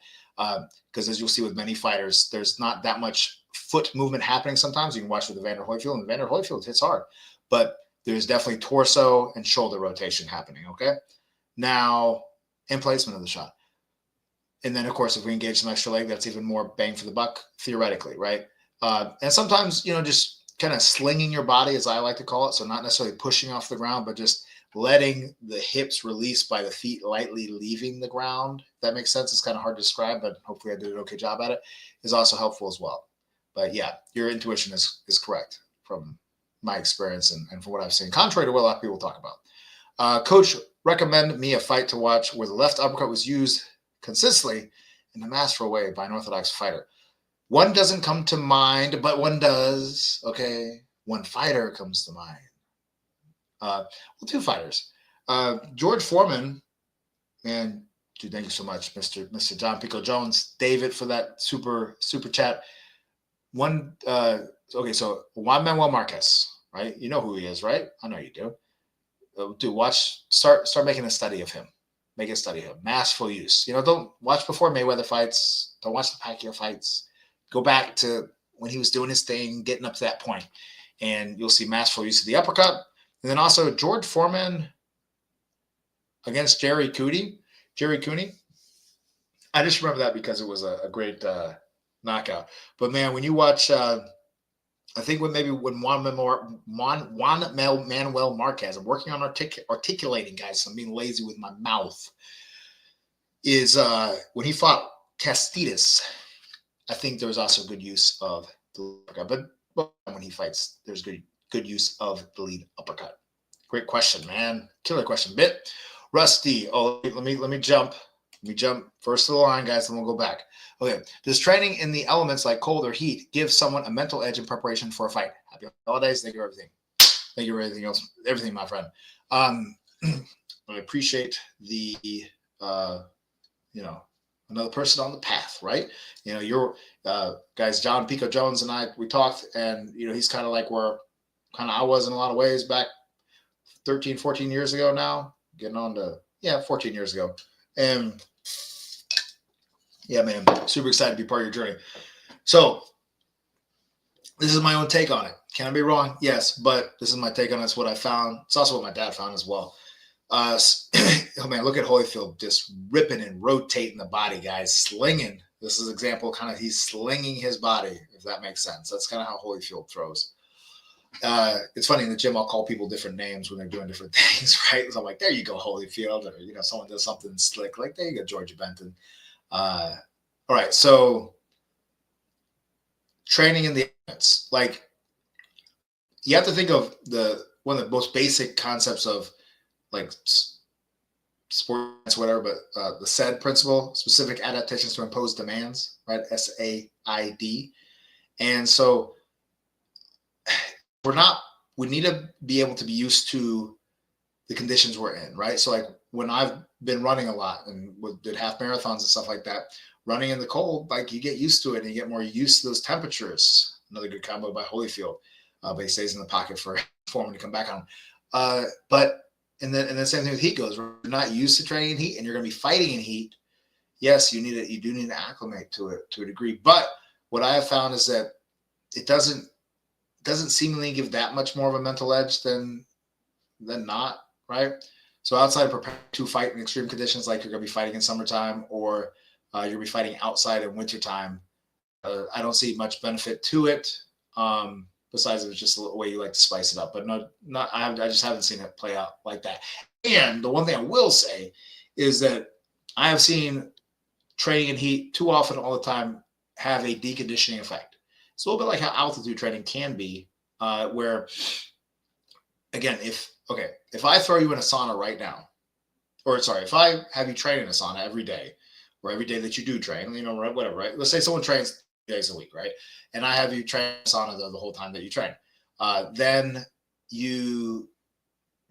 Because as you'll see with many fighters, there's not that much foot movement happening sometimes. You can watch with Evander Holyfield, and Evander Holyfield hits hard, but there's definitely torso and shoulder rotation happening, okay? Now, and placement of the shot. And then, of course, if we engage some extra leg, that's even more bang for the buck, theoretically, right? And sometimes, just kind of slinging your body, as I like to call it, so not necessarily pushing off the ground, but just letting the hips release by the feet lightly leaving the ground. If that makes sense. It's kind of hard to describe, but hopefully I did an okay job at it, is also helpful as well. But yeah, your intuition is correct from my experience and from what I've seen, contrary to what a lot of people talk about. Coach, recommend me a fight to watch where the left uppercut was used consistently in a masterful way by an orthodox fighter? One doesn't come to mind, but one does. Okay, one fighter comes to mind. Well, two fighters. George Foreman, and dude, thank you so much, Mr. John Pico Jones, David, for that super chat. One, okay, so Juan Manuel Marquez, right? You know who he is, right? I know you do. Dude, start making a study of him. Make a study of him. Masterful use. You know, don't watch before Mayweather fights. Don't watch the Pacquiao fights. Go back to when he was doing his thing, getting up to that point, and you'll see masterful use of the uppercut. And then also George Foreman against Jerry Cooney. I just remember that because it was a great knockout. But man, when you watch, I think when Juan Manuel Marquez, I'm working on articulating, guys. So I'm being lazy with my mouth. Is when he fought Castitas, I think there was also good use of the uppercut. But when he fights, there's good use of the lead uppercut. Great question, man. Killer question. Bit Rusty. Oh, let me jump. Let me jump first to the line, guys, and we'll go back. Okay. Does training in the elements like cold or heat give someone a mental edge in preparation for a fight? Happy holidays. Thank you for everything. Thank you for everything else. Everything, my friend. I appreciate the, another person on the path, right? You know, your guys, John Pico Jones and I, we talked, and, he's kind of like where kind of I was in a lot of ways back 13, 14 years ago now, getting on to, 14 years ago. And yeah, man, super excited to be part of your journey. So this is my own take on it. Can I be wrong? Yes, but this is my take on it. It's what I found. It's also what my dad found as well. Oh man, look at Holyfield just ripping and rotating the body, guys, slinging. This is an example, kind of he's slinging his body, if that makes sense. That's kind of how Holyfield throws. It's funny in the gym, I'll call people different names when they're doing different things, right? So I'm like, there you go, Holyfield, or someone does something slick, like there you go, Georgia Benton. All right, so training in the elements, like you have to think of one of the most basic concepts of like sports, whatever, but the SAID principle, specific adaptations to impose demands, right? SAID. And so we need to be able to be used to the conditions we're in, right? So like when I've been running a lot and did half marathons and stuff like that, running in the cold, like you get used to it and you get more used to those temperatures. Another good combo by Holyfield, but he stays in the pocket for Foreman to come back on. And then same thing with heat goes. We're not used to training in heat, and you're going to be fighting in heat. Yes, you do need to acclimate to it to a degree. But what I have found is that it doesn't seemingly give that much more of a mental edge than not, right? So outside of preparing to fight in extreme conditions, like you're going to be fighting in summertime or you're going to be fighting outside in wintertime, I don't see much benefit to it. Besides, it's just a way you like to spice it up, but I just haven't seen it play out like that. And the one thing I will say is that I have seen training in heat too often, all the time, have a deconditioning effect. It's a little bit like how altitude training can be, where, again, if I throw you in a sauna right now, if I have you train in a sauna every day, or every day that you do train, whatever, right? Let's say someone trains 3 days a week, right? And I have you train in a sauna the whole time that you train. Then you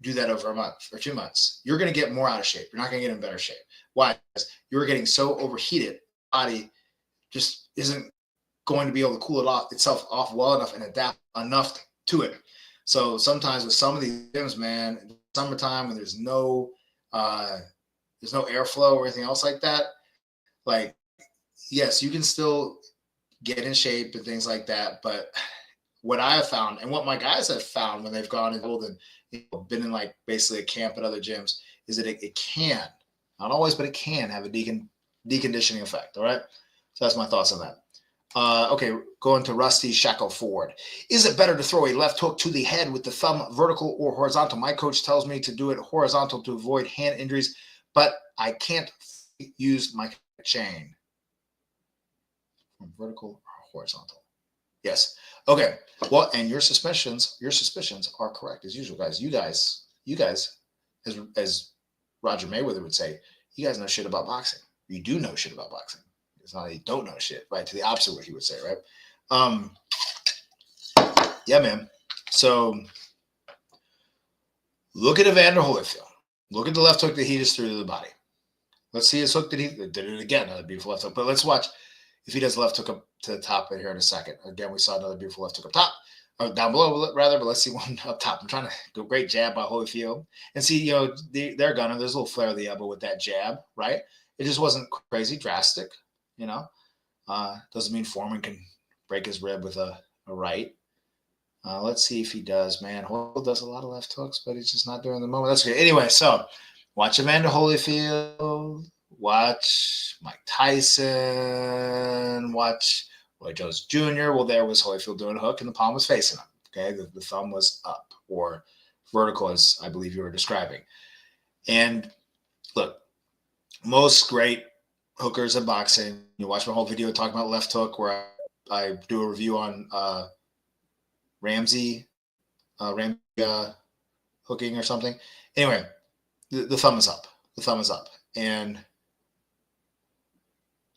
do that over a month or 2 months. You're going to get more out of shape. You're not going to get in better shape. Why? Because you're getting so overheated, body just isn't going to be able to cool itself off well enough and adapt enough to it. So sometimes with some of these gyms, man, in the summertime when there's no airflow or anything else like that, like, yes, you can still get in shape and things like that. But what I have found, and what my guys have found when they've gone and been in like basically a camp at other gyms, is that it can, not always, but it can have a deconditioning effect. All right. So that's my thoughts on that. Okay, going to Rusty Shackle Ford. Is it better to throw a left hook to the head with the thumb vertical or horizontal? My coach tells me to do it horizontal to avoid hand injuries, but I can't use my chain. Vertical or horizontal? Yes. Okay. Well, and your suspicions are correct as usual, guys. You guys, as Roger Mayweather would say, you guys know shit about boxing. You do know shit about boxing. It's not that you don't know shit, right? To the opposite of what he would say, right? Yeah, man. So look at Evander Holyfield. Look at the left hook that he just threw to the body. Let's see his hook that he did it again. Another beautiful left hook. But let's watch if he does left hook up to the top right here in a second. Again, we saw another beautiful left hook up top. Or down below, rather, but let's see one up top. I'm trying to go great jab by Holyfield. And see, you know, they're gunning. There's a little flare of the elbow with that jab, right? It just wasn't crazy drastic, you know. Doesn't mean Foreman can break his rib with a right. Let's see if he does, man. Holyfield does a lot of left hooks, but he's just not doing the moment. That's okay. Anyway, so watch Evander Holyfield. Watch Mike Tyson. Watch Roy Jones Jr. Well, there was Holyfield doing a hook, and the palm was facing him. Okay, the thumb was up or vertical, as I believe you were describing. And look, most great hookers in boxing. You watch my whole video talking about left hook, where I do a review on Ramsey hooking or something. Anyway, the thumb is up. The thumb is up. And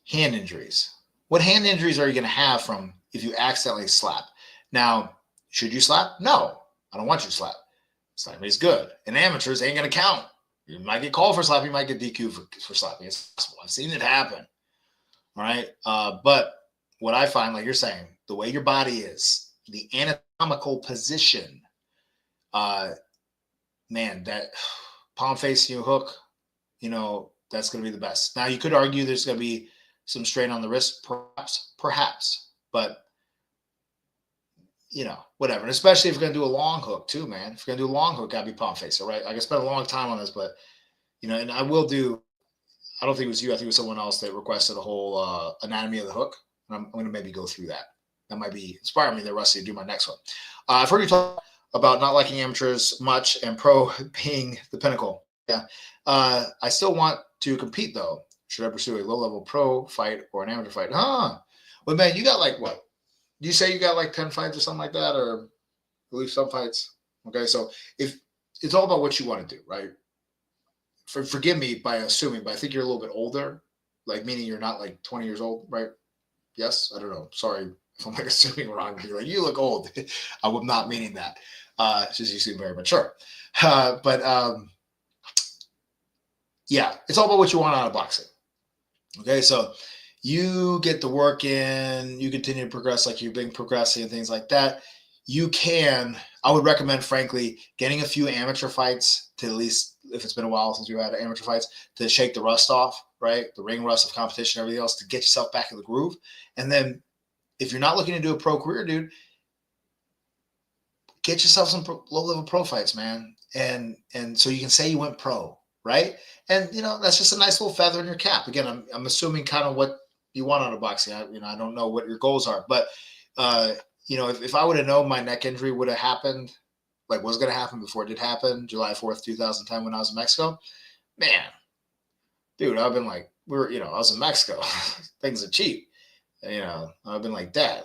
hand injuries. What hand injuries are you going to have from if you accidentally slap? Now, should you slap? No, I don't want you to slap. Slapping is good. And amateurs ain't going to count. You might get called for slapping. You might get DQ for slapping. It's possible. I've seen it happen. All right. But what I find, like you're saying, the way your body is, the anatomical position, man, that palm facing you hook, you know, that's going to be the best. Now, you could argue there's going to be some strain on the wrist, perhaps, but you know, whatever. And especially if you're going to do a long hook too, man. If you're going to do a long hook, gotta be palm face. All right. I can spend a long time on this, but you know, and I will do, I don't think it was you. I think it was someone else that requested a whole anatomy of the hook. And I'm going to maybe go through that. That might be inspiring me there, Rusty, to do my next one. I've heard you talk about not liking amateurs much and pro being the pinnacle. Yeah. I still want to compete though. Should I pursue a low-level pro fight or an amateur fight? Well, man, you got like what? Do you say you got like 10 fights or something like that, or at least some fights? Okay, so if it's all about what you want to do, right? Forgive me by assuming, but I think you're a little bit older, like meaning you're not like 20 years old, right? Yes, I don't know. Sorry if I'm like assuming wrong. You're like, you look old. I was not meaning that. It's just you seem very mature. Yeah, it's all about what you want out of boxing. Okay, so you get the work in, you continue to progress like you've been progressing and things like that. You can, I would recommend, frankly, getting a few amateur fights to at least, if it's been a while since you had amateur fights, to shake the rust off, right? The ring rust of competition, everything else, to get yourself back in the groove. And then if you're not looking to do a pro career, dude, get yourself some low-level pro fights, man. And so you can say you went pro, right? And, you know, that's just a nice little feather in your cap. Again, I'm assuming kind of what you want out of boxing. I don't know what your goals are. But, you know, if I would have known my neck injury would have happened, like was going to happen before it did happen, July 4th, 2010, when I was in Mexico, man, dude, I've been like, I was in Mexico. Things are cheap. You know, I've been like, Dad,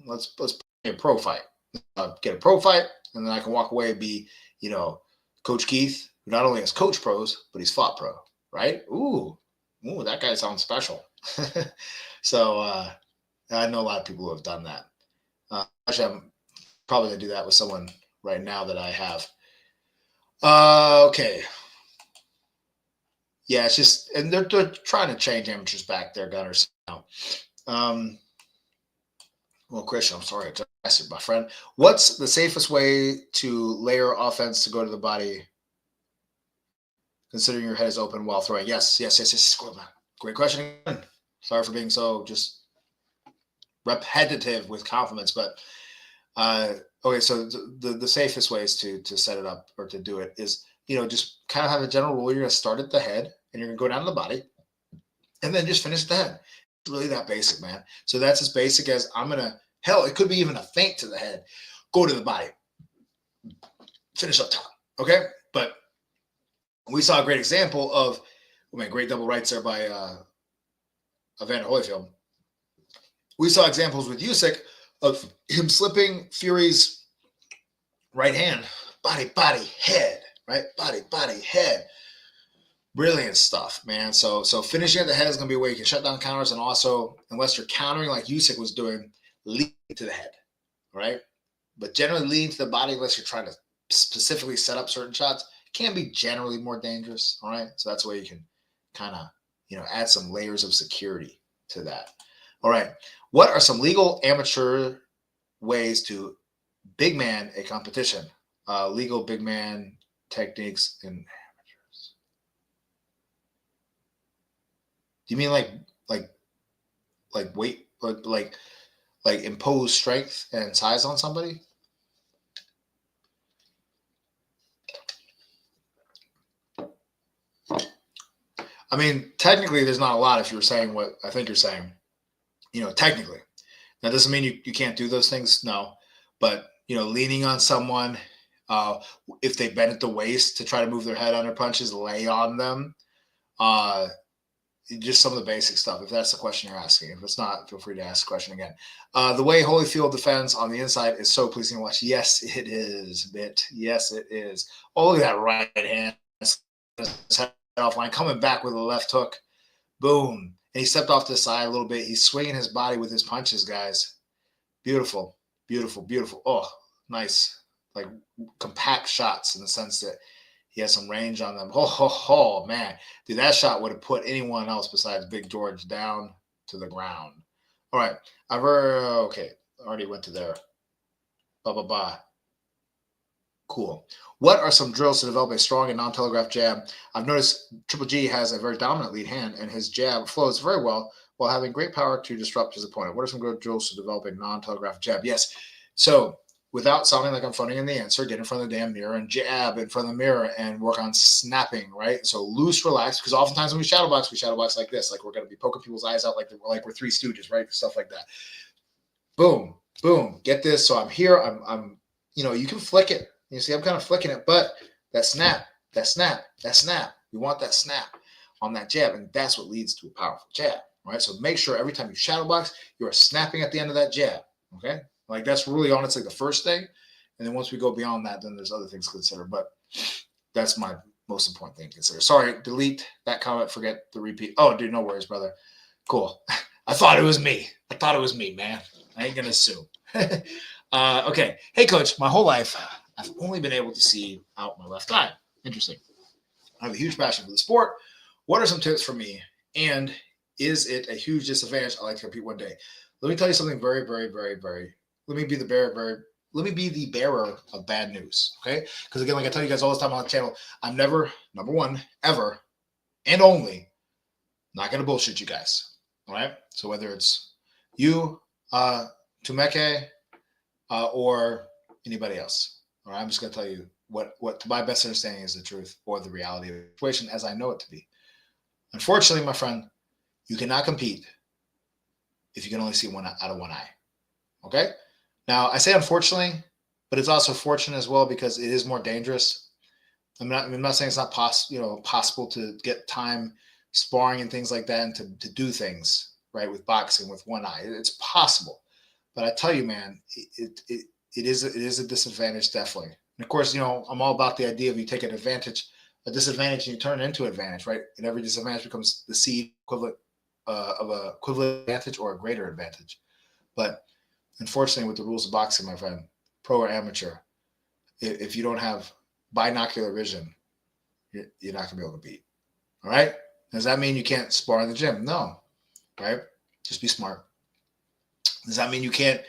let's play a pro fight. Get a pro fight, and then I can walk away and be, you know, Coach Keith, who not only has coach pros, but he's fought pro, right? Ooh, that guy sounds special. So I know a lot of people who have done that. Actually, I'm probably going to do that with someone right now that I have. Okay. Yeah, it's just, and they're trying to change amateurs back there, gunners now. Well, Christian, I'm sorry to ask you, my friend. What's the safest way to layer offense to go to the body, considering your head is open while throwing? Yes. Great question. Sorry for being so just repetitive with compliments, but okay. So the safest ways to set it up or to do it is, you know, just kind of have a general rule. You're going to start at the head and you're going to go down to the body and then just finish at the head. It's really that basic, man. So that's as basic as hell, it could be even a feint to the head. Go to the body. Finish up top. Okay? But we saw a great example of, great double rights there by Evander Holyfield. We saw examples with Usyk of him slipping Fury's right hand, body, head, right? Body, head. Brilliant stuff, man. So finishing at the head is going to be a way you can shut down counters, and also, unless you're countering like Usyk was doing, lead to the head, right? But generally leading to the body, unless you're trying to specifically set up certain shots, can be generally more dangerous, all right? So that's where you can kind of, add some layers of security to that. All right. What are some legal amateur ways to big man a competition? Legal big man techniques in amateurs. Do you mean like weight, like impose strength and size on somebody? I mean, technically, there's not a lot if you're saying what I think you're saying. Technically. That doesn't mean you can't do those things, no. But, leaning on someone, if they bend at the waist to try to move their head under punches, lay on them. Just some of the basic stuff, if that's the question you're asking. If it's not, feel free to ask the question again. The way Holyfield defends on the inside is so pleasing to watch. Yes, it is, Bit. Yes, it is. Oh, look at that right hand. Offline, coming back with a left hook. Boom. And he stepped off to the side a little bit. He's swinging his body with his punches, guys. Beautiful, beautiful, beautiful. Oh, nice. Like compact shots in the sense that he has some range on them. Oh, man. Dude, that shot would have put anyone else besides Big George down to the ground. All right. Okay. Already went to there. Cool. What are some drills to develop a strong and non-telegraphed jab? I've noticed Triple G has a very dominant lead hand, and his jab flows very well while having great power to disrupt his opponent. What are some good drills to develop a non-telegraphed jab? Yes. So without sounding like I'm phoning in the answer, get in front of the damn mirror and jab in front of the mirror and work on snapping, right? So loose, relax, because oftentimes when we shadow box like this, like we're going to be poking people's eyes out like we're Three Stooges, right? Stuff like that. Boom, boom. Get this. So I'm here. I'm you can flick it. You see, I'm kind of flicking it, but that snap. We want that snap on that jab, and that's what leads to a powerful jab, right? So make sure every time you shadow box, you are snapping at the end of that jab, okay? Like that's really honestly the first thing, and then once we go beyond that, then there's other things to consider, but that's my most important thing to consider. Sorry, delete that comment, forget the repeat. Oh, dude, no worries, brother. Cool. I thought it was me, man. I ain't gonna sue. Okay. Hey, coach, my whole life, I've only been able to see out my left eye. Interesting. I have a huge passion for the sport. What are some tips for me? And is it a huge disadvantage? I'd like to compete one day. Let me tell you something very, very, very, very. Let me be the bearer of bad news. Okay? Because again, like I tell you guys all the time on the channel, I'm never, number one, ever, and only, not gonna bullshit you guys. All right? So whether it's you, Tumeke, or anybody else. All right, I'm just going to tell you what to my best understanding is the truth or the reality of the situation as I know it to be. Unfortunately, my friend, you cannot compete if you can only see one out of one eye. Okay? Now, I say unfortunately, but it's also fortunate as well because it is more dangerous. I'm not saying it's not possible to get time sparring and things like that and to do things, right, with boxing with one eye. It's possible. But I tell you, man, it is a disadvantage, definitely. And of course, I'm all about the idea of you take a disadvantage, and you turn it into an advantage, right? And every disadvantage becomes the seed equivalent of a equivalent advantage or a greater advantage. But unfortunately, with the rules of boxing, my friend, pro or amateur, if you don't have binocular vision, you're not going to be able to beat. All right? Does that mean you can't spar in the gym? No, right? Just be smart. Does that mean you can't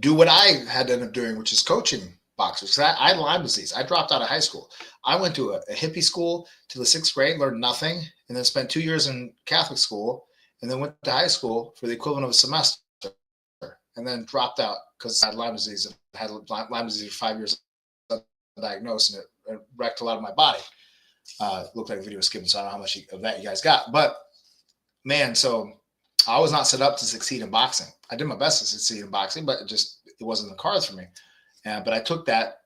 do what I had to end up doing, which is coaching boxers? Because I had Lyme disease. I dropped out of high school. I went to a hippie school to the 6th grade, learned nothing, and then spent 2 years in Catholic school, and then went to high school for the equivalent of a semester, and then dropped out because I had Lyme disease. I had Lyme disease for 5 years undiagnosed, and it wrecked a lot of my body. Looked like a video was skipping, so I don't know how much of that you guys got. But, man, so I was not set up to succeed in boxing. I did my best to succeed in boxing, but it wasn't in the cards for me. But I took that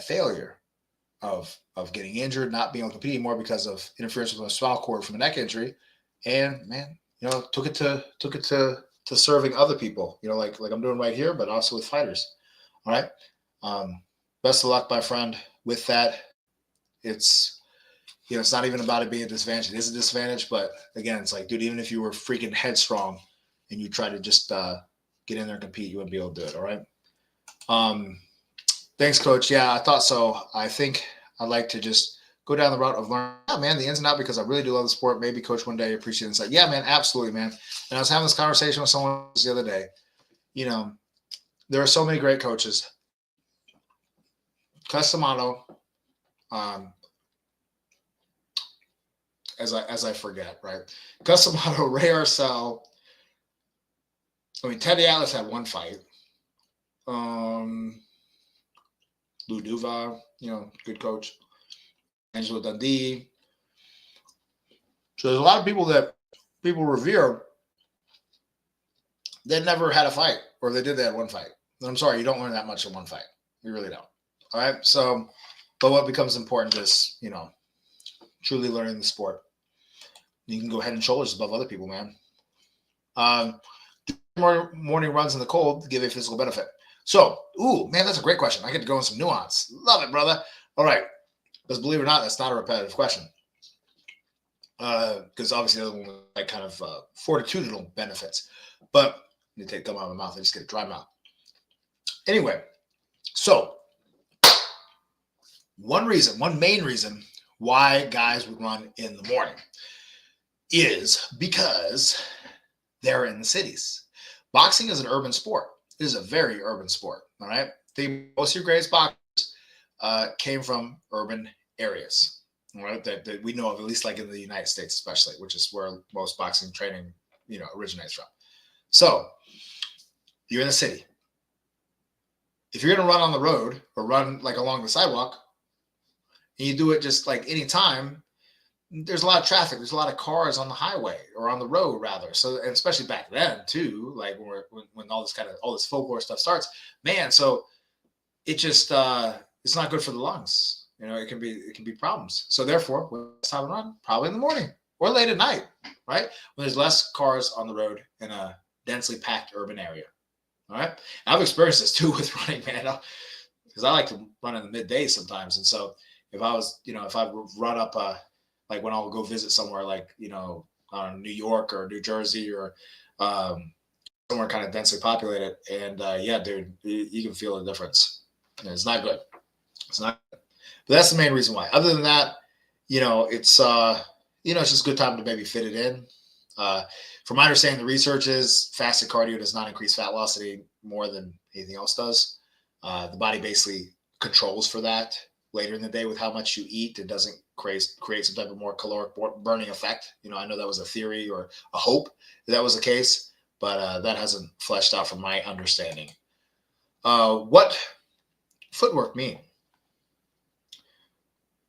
failure of getting injured, not being able to compete anymore because of interference with my spinal cord from a neck injury, and man, took it to serving other people. Like I'm doing right here, but also with fighters. All right. Best of luck, my friend. With that, it's it's not even about it being a disadvantage. It is a disadvantage, but again, it's like, dude, even if you were freaking headstrong and you try to just get in there and compete, you wouldn't be able to do it. All right. Thanks, Coach. Yeah, I thought so. I think I'd like to just go down the route of learning, the ins and outs, because I really do love the sport. Maybe Coach one day appreciate it and say, yeah, man, absolutely, man. And I was having this conversation with someone the other day. There are so many great coaches. Customato, as I forget, right? Customato, Ray Arcel. Teddy Atlas had one fight. Lou Duva, good coach. Angelo Dundee. So there's a lot of people that people revere that never had a fight, or they had one fight. I'm sorry, you don't learn that much in one fight. You really don't. All right. So, but what becomes important is, truly learning the sport. You can go head and shoulders above other people, man. Morning runs in the cold to give a physical benefit. So, that's a great question. I get to go in some nuance. Love it, brother. All right. Because believe it or not, that's not a repetitive question. Because obviously the other one was like kind of fortitudinal benefits. But I need to take gum out of my mouth. I just get a dry mouth. Anyway, so one main reason why guys would run in the morning is because they're in the cities. Boxing is an urban sport. It is a very urban sport. All right. Most of your greatest boxers came from urban areas. All right. That we know of, at least like in the United States, especially, which is where most boxing training, originates from. So you're in the city. If you're going to run on the road or run like along the sidewalk, and you do it just like any time, there's a lot of traffic. There's a lot of cars on the highway, or on the road rather. So, and especially back then too, like when all this folklore stuff starts, man. So it just it's not good for the lungs. It can be problems. So therefore, when it's time to run, probably in the morning or late at night, right? When there's less cars on the road in a densely packed urban area. All right. I've experienced this too with running, man, because I like to run in the midday sometimes. And so if I was, if I run up, like when I'll go visit somewhere like, New York or New Jersey or somewhere kind of densely populated. And yeah, dude, you can feel the difference. And it's not good. It's not good. But that's the main reason why. Other than that, it's, it's just a good time to maybe fit it in. From my understanding, the research is fasted cardio does not increase fat velocity more than anything else does. The body basically controls for that later in the day with how much you eat. It doesn't create some type of more caloric burning effect. I know that was a theory or a hope that was the case, but that hasn't fleshed out from my understanding. What footwork mean?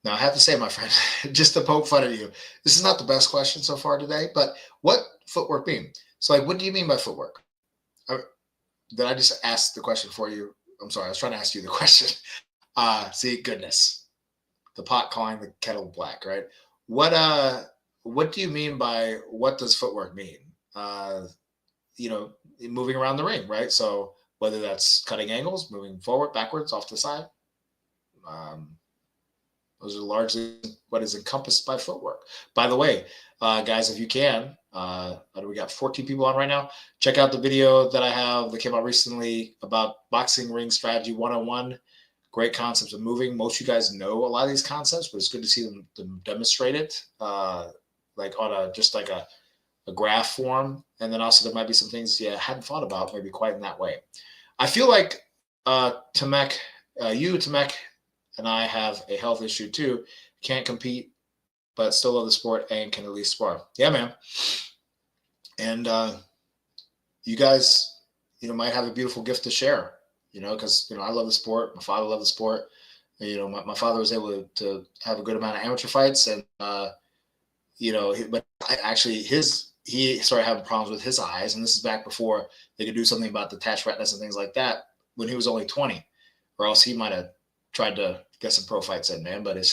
Now, I have to say, my friend, just to poke fun at you, this is not the best question so far today, but what footwork mean? So, like, what do you mean by footwork? Did I just ask the question for you? I'm sorry, I was trying to ask you the question. See, goodness. The pot calling the kettle black, right? What do you mean by what does footwork mean? Moving around the ring, right? So whether that's cutting angles, moving forward, backwards, off to the side, those are largely what is encompassed by footwork. By the way, guys, if you can, we got 14 people on right now. Check out the video that I have that came out recently about boxing ring strategy 101. Great concepts of moving. Most of you guys know a lot of these concepts, but it's good to see them demonstrate it, like on a graph form. And then also there might be some things you hadn't thought about maybe quite in that way. I feel like Tamek, and I have a health issue too. Can't compete, but still love the sport and can at least spar. Yeah, man. And you guys, might have a beautiful gift to share. Because, I love the sport. My father loved the sport. My father was able to have a good amount of amateur fights. And, he started having problems with his eyes. And this is back before they could do something about detached retinas and things like that when he was only 20. Or else he might have tried to get some pro fights in, man. But it's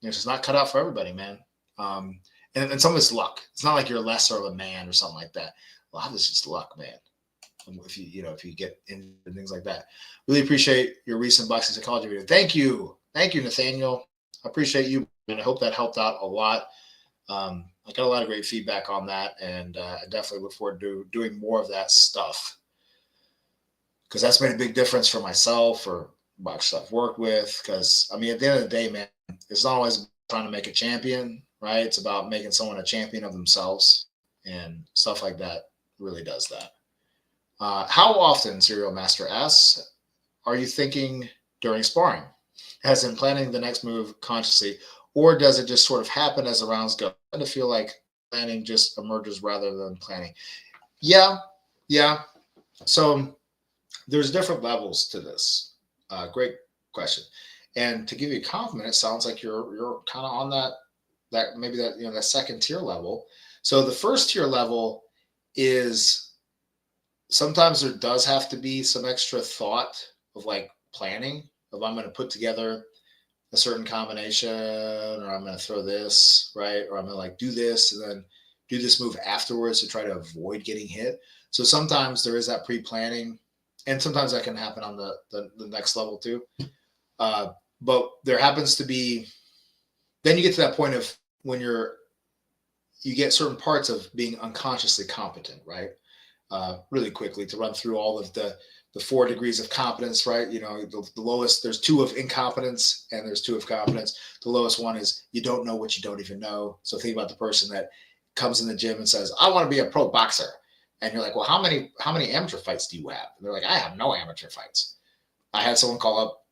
just not cut out for everybody, man. And some of it's luck. It's not like you're lesser of a man or something like that. A lot of it's just luck, man. If you get into things like that. Really appreciate your recent boxing psychology video. Thank you, Nathaniel. I appreciate you, and I hope that helped out a lot. I got a lot of great feedback on that, and I definitely look forward to doing more of that stuff because that's made a big difference for myself or boxers I've worked with. Because I mean, at the end of the day, man, it's not always trying to make a champion, right? It's about making someone a champion of themselves, and stuff like that really does that. How often, Serial Master asks, are you thinking during sparring? As in planning the next move consciously, or does it just sort of happen as the rounds go? I tend to feel like planning just emerges rather than planning. Yeah, yeah. So there's different levels to this. Great question. And to give you a compliment, it sounds like you're kind of on that maybe that that second tier level. So the first tier level is sometimes there does have to be some extra thought of like planning of I'm going to put together a certain combination, or I'm going to throw this, right? Or I'm going to like do this and then do this move afterwards to try to avoid getting hit. So sometimes there is that pre-planning, and sometimes that can happen on the next level too. But there happens to be, then you get to that point of when you get certain parts of being unconsciously competent, right? Really quickly to run through all of the 4 degrees of competence, right? The lowest, there's 2 of incompetence and there's 2 of competence. The lowest one is you don't know what you don't even know. So think about the person that comes in the gym and says, I want to be a pro boxer. And you're like, well, how many amateur fights do you have? And they're like, I have no amateur fights. I had someone call up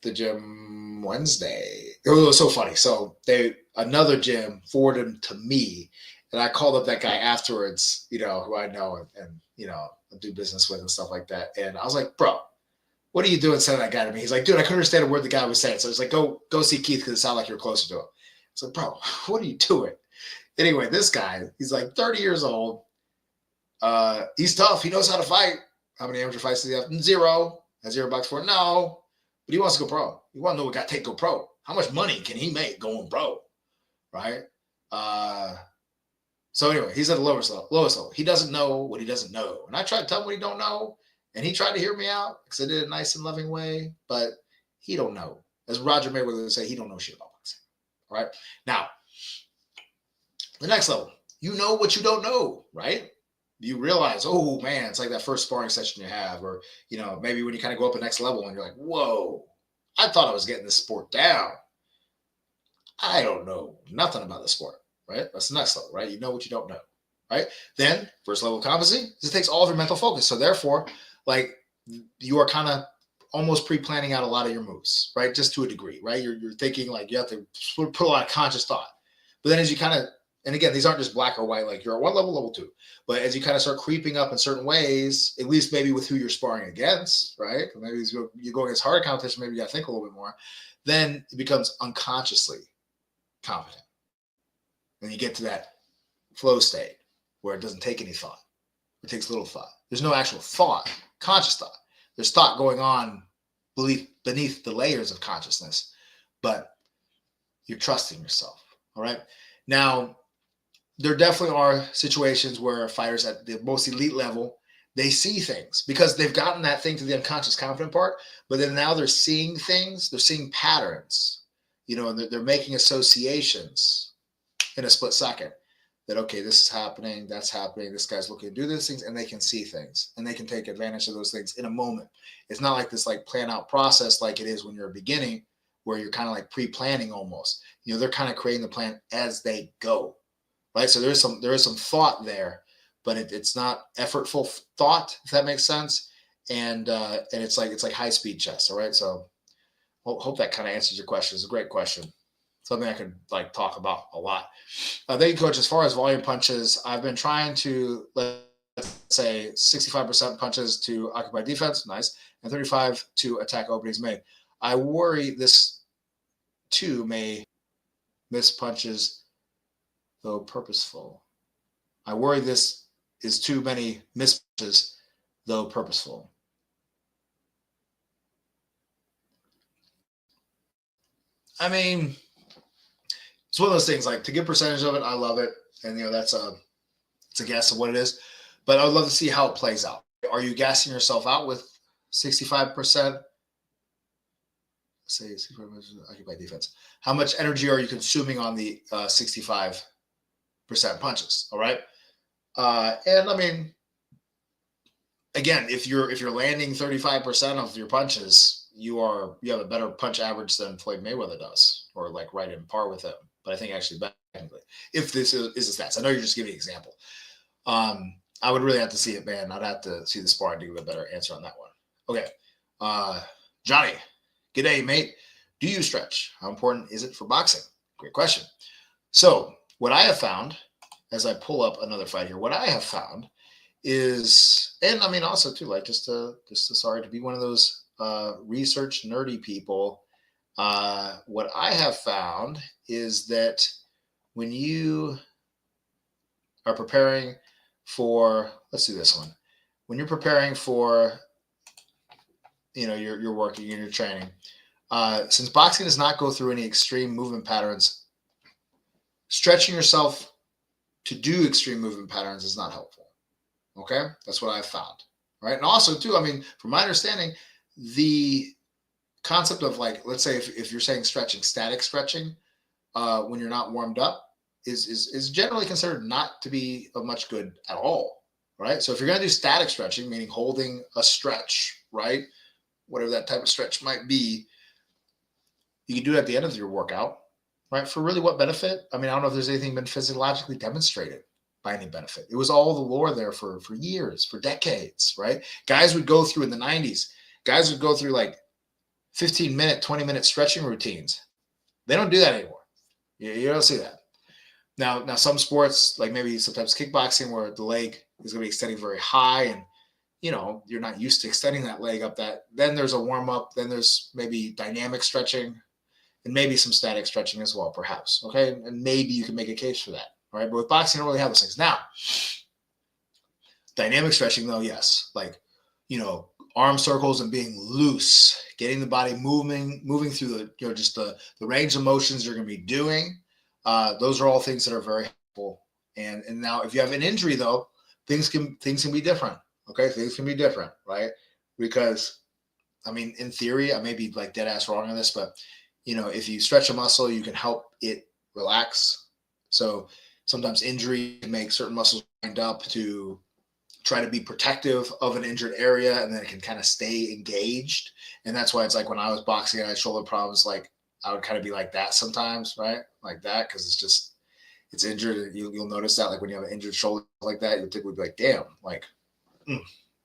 the gym Wednesday. It was so funny. So another gym forwarded him to me. And I called up that guy afterwards, who I know and do business with and stuff like that. And I was like, bro, what are you doing sending that guy to me? He's like, dude, I couldn't understand a word the guy was saying. So I was like, go see Keith because it sounded like you're closer to him. I was like, bro, what are you doing? Anyway, this guy, he's like 30 years old. He's tough. He knows how to fight. How many amateur fights does he have? 0. Has $0 for it? No. But he wants to go pro. He wants to know what got to take to go pro. How much money can he make going pro? Right? So anyway, he's at the lowest level. He doesn't know what he doesn't know. And I tried to tell him what he don't know. And he tried to hear me out because I did it in a nice and loving way. But he don't know. As Roger Mayweather would say, he don't know shit about boxing. All right? Now, the next level. You know what you don't know, right? You realize, oh, man, it's like that first sparring session you have. Or, maybe when you kind of go up the next level and you're like, whoa, I thought I was getting this sport down. I don't know nothing about the sport. Right? That's the next level, right? You know what you don't know, right? Then first level of competency, it takes all of your mental focus. So therefore, like you are kind of almost pre-planning out a lot of your moves, right? Just to a degree, right? You're thinking like you have to put a lot of conscious thought. But then as you kind of, and again, these aren't just black or white, like you're at one level, level 2. But as you kind of start creeping up in certain ways, at least maybe with who you're sparring against, right? Maybe you go against harder competition, maybe you got to think a little bit more. Then it becomes unconsciously competent. And you get to that flow state where it doesn't take any thought. It takes little thought. There's no actual thought, conscious thought. There's thought going on beneath the layers of consciousness, but you're trusting yourself. All right. Now, there definitely are situations where fighters at the most elite level, they see things because they've gotten that thing to the unconscious confident part, but then now they're seeing things, they're seeing patterns, and they're making associations in a split second that, okay, this is happening, that's happening, this guy's looking to do these things, and they can see things and they can take advantage of those things in a moment. It's not like this like plan out process like it is when you're beginning where you're kind of like pre-planning almost. They're kind of creating the plan as they go, right? So there is some thought there, but it's not effortful thought, if that makes sense. And it's like high speed chess. All right. So hope that kind of answers your question. It's a great question. Something I could like talk about a lot. Thank you, Coach. As far as volume punches, I've been trying to, let's say, 65% punches to occupy defense, nice, and 35 to attack openings made. I worry this too may miss punches, though purposeful. I worry this is too many miss punches, though purposeful. I mean, it's one of those things, like to get percentage of it, I love it. And, it's a guess of what it is. But I would love to see how it plays out. Are you gassing yourself out with 65%? say occupied defense. How much energy are you consuming on the 65% punches? All right. And I mean, again, if you're landing 35% of your punches, you have a better punch average than Floyd Mayweather does, or like right in par with him. But I think actually technically, if this is the stats, I know you're just giving an example. I would really have to see it, man. I'd have to see the sparring to give a better answer on that one. Okay. Johnny, good day, mate. Do you stretch? How important is it for boxing? Great question. So what I have found, as I pull up another fight here, what I have found is, and I mean also too, like just to sorry to be one of those research nerdy people. What I have found is that when you are preparing for, let's do this one. When you're preparing for, you're working and you're training, since boxing does not go through any extreme movement patterns, stretching yourself to do extreme movement patterns is not helpful. Okay, that's what I've found, right? And also too, I mean, from my understanding, the concept of like, let's say if you're saying stretching, static stretching, when you're not warmed up, is generally considered not to be of much good at all, right? So if you're going to do static stretching, meaning holding a stretch, right, whatever that type of stretch might be, you can do it at the end of your workout, right? For really what benefit? I mean, I don't know if there's anything been physiologically demonstrated by any benefit. It was all the lore there for years, for decades, right? Guys would go through in the 90s, guys would go through like 15-minute, 20-minute stretching routines. They don't do that anymore. You don't see that. Now some sports, like maybe sometimes kickboxing, where the leg is going to be extending very high and, you're not used to extending that leg up that, then there's a warm up, then there's maybe dynamic stretching and maybe some static stretching as well, perhaps. Okay. And maybe you can make a case for that. All right. But with boxing, you don't really have those things. Now, dynamic stretching though, yes. Like, arm circles and being loose, getting the body moving through the, just the range of motions you're going to be doing. Those are all things that are very helpful. And now if you have an injury though, things can be different. Okay. Things can be different, right? Because I mean, in theory, I may be like dead ass wrong on this, but if you stretch a muscle, you can help it relax. So sometimes injury can make certain muscles wind up to try to be protective of an injured area, and then it can kind of stay engaged. And that's why it's like when I was boxing and I had shoulder problems, like I would kind of be like that sometimes, right? Like that, because it's injured. And you'll notice that, like when you have an injured shoulder like that, you'll typically be like, damn, like, let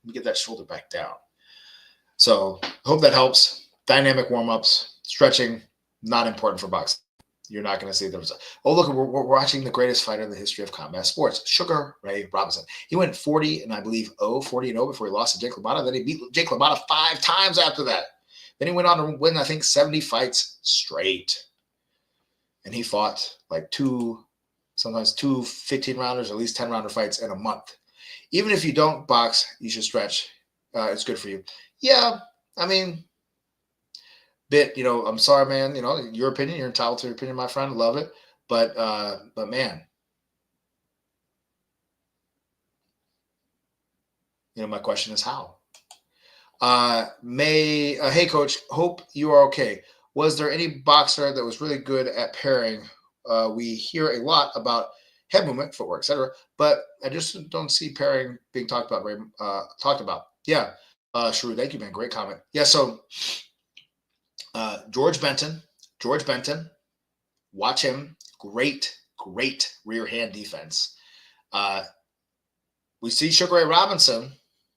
me get that shoulder back down. So I hope that helps. Dynamic warm-ups, stretching, not important for boxing. You're not going to see the result. Oh, look, we're watching the greatest fighter in the history of combat sports, Sugar Ray Robinson. He went 40 before he lost to Jake LaMotta. Then he beat Jake LaMotta 5 times after that. Then he went on to win, I think, 70 fights straight. And he fought like sometimes two 15-rounders, at least 10-rounder fights in a month. Even if you don't box, you should stretch. It's good for you. Yeah, I mean, I'm sorry, man. Your opinion, you're entitled to your opinion, my friend. Love it. But man, my question is how? Hey coach, hope you are okay. Was there any boxer that was really good at pairing? We hear a lot about head movement, footwork, etc., but I just don't see pairing being talked about. Yeah. Shrew, thank you, man. Great comment. Yeah. So, George Benton, watch him. Great rear hand defense. We see Sugar Ray Robinson.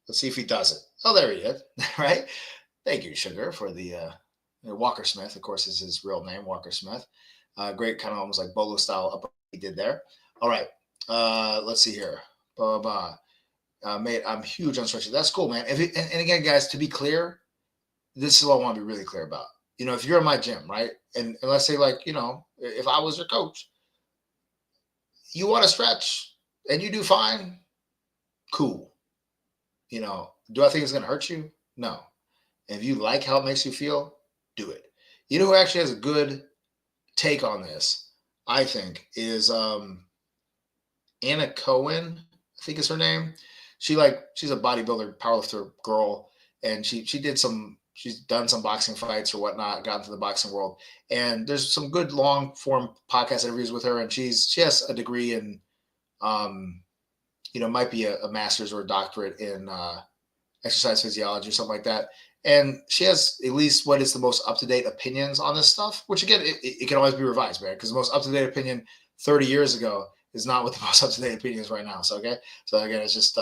Let's see if he does it. Oh, there he is. Right. Thank you, Sugar, for the Walker Smith, of course, is his real name, Walker Smith. Great, kind of almost like Bolo style upper he did there. All right. Let's see here. Mate, I'm huge on stretching. That's cool, man. And again, guys, to be clear, this is what I want to be really clear about. If you're in my gym, right? And let's say like, if I was your coach, you want to stretch and you do fine, cool. Do I think it's going to hurt you? No. If you like how it makes you feel, do it. You know who actually has a good take on this, I think, is Anna Cohen, I think is her name. She's a bodybuilder, powerlifter girl, and she did some she's done some boxing fights or whatnot, got into the boxing world, and there's some good long form podcast interviews with her, and she has a degree in, might be a master's or a doctorate in exercise physiology or something like that. And she has at least what is the most up-to-date opinions on this stuff, which again, it can always be revised, man, because the most up-to-date opinion 30 years ago is not what the most up-to-date opinion is right now. So, okay. So again, it's just,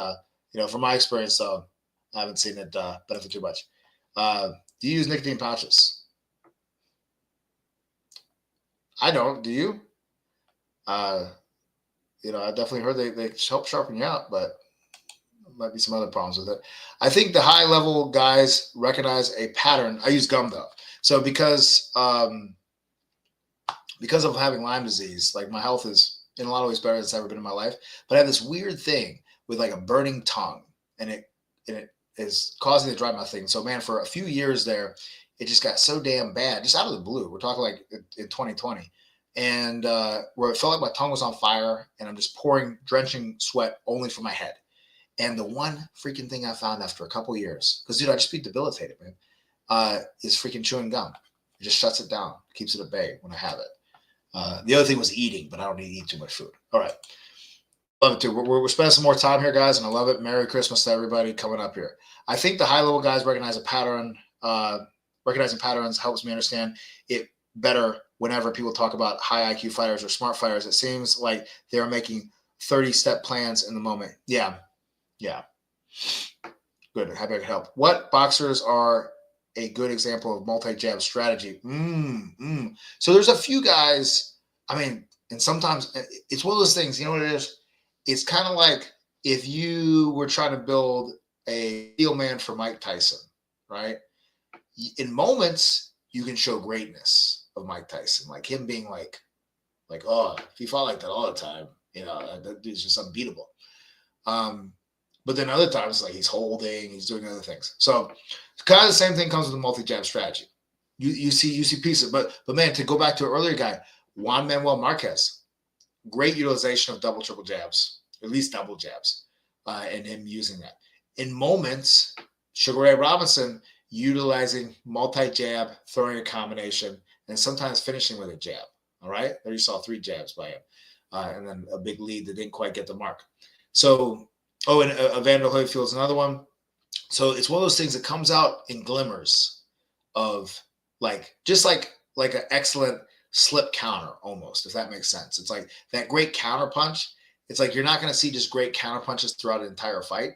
from my experience, I haven't seen it benefit too much. Do you use nicotine pouches? I don't. Do you? I definitely heard they help sharpen you out, but might be some other problems with it. I think the high level guys recognize a pattern. I use gum though. So because of having Lyme disease, like my health is in a lot of ways better than it's ever been in my life. But I have this weird thing with like a burning tongue, and it is causing the dry mouth thing. So man, for a few years there, it just got so damn bad, just out of the blue. We're talking like in 2020. And where it felt like my tongue was on fire and I'm just drenching sweat only from my head. And the one freaking thing I found after a couple of years, because dude, I just be debilitated, man, is freaking chewing gum. It just shuts it down, keeps it at bay when I have it. The other thing was eating, but I don't need to eat too much food. All right. Love it too. We're spending some more time here, guys, and I love it. Merry Christmas to everybody coming up here. I think the high level guys recognize a pattern. Recognizing patterns helps me understand it better whenever people talk about high IQ fighters or smart fighters. It seems like they're making 30-step plans in the moment. Yeah. Good. Happy I could help. What boxers are a good example of multi-jab strategy? So there's a few guys, and sometimes it's one of those things, you know what it is? It's kind of like if you were trying to build a steel man for Mike Tyson, right? In moments, you can show greatness of Mike Tyson, like him being like, oh, if he fought like that all the time, that dude's just unbeatable. But then other times, like he's holding, he's doing other things. So kind of the same thing comes with the multi-jab strategy. You see pieces, but man, to go back to an earlier guy, Juan Manuel Marquez, great utilization of double, triple jabs, at least double jabs, and him using that. In moments, Sugar Ray Robinson utilizing multi-jab, throwing a combination, and sometimes finishing with a jab. All right, there you saw 3 jabs by him, and then a big lead that didn't quite get the mark. So. Oh, and Evander Holyfield's another one. So it's one of those things that comes out in glimmers of just like an excellent slip counter almost, if that makes sense. It's like that great counter punch. It's like you're not going to see just great counter punches throughout an entire fight,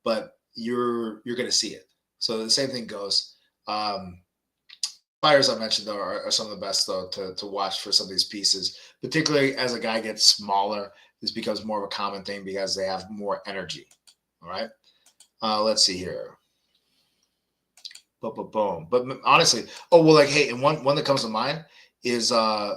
but you're going to see it. So the same thing goes. Fighters I mentioned though are some of the best though to watch for some of these pieces, particularly as a guy gets smaller. This becomes more of a common thing because they have more energy. All right. Let's see here. Boom. But honestly, hey, and one that comes to mind is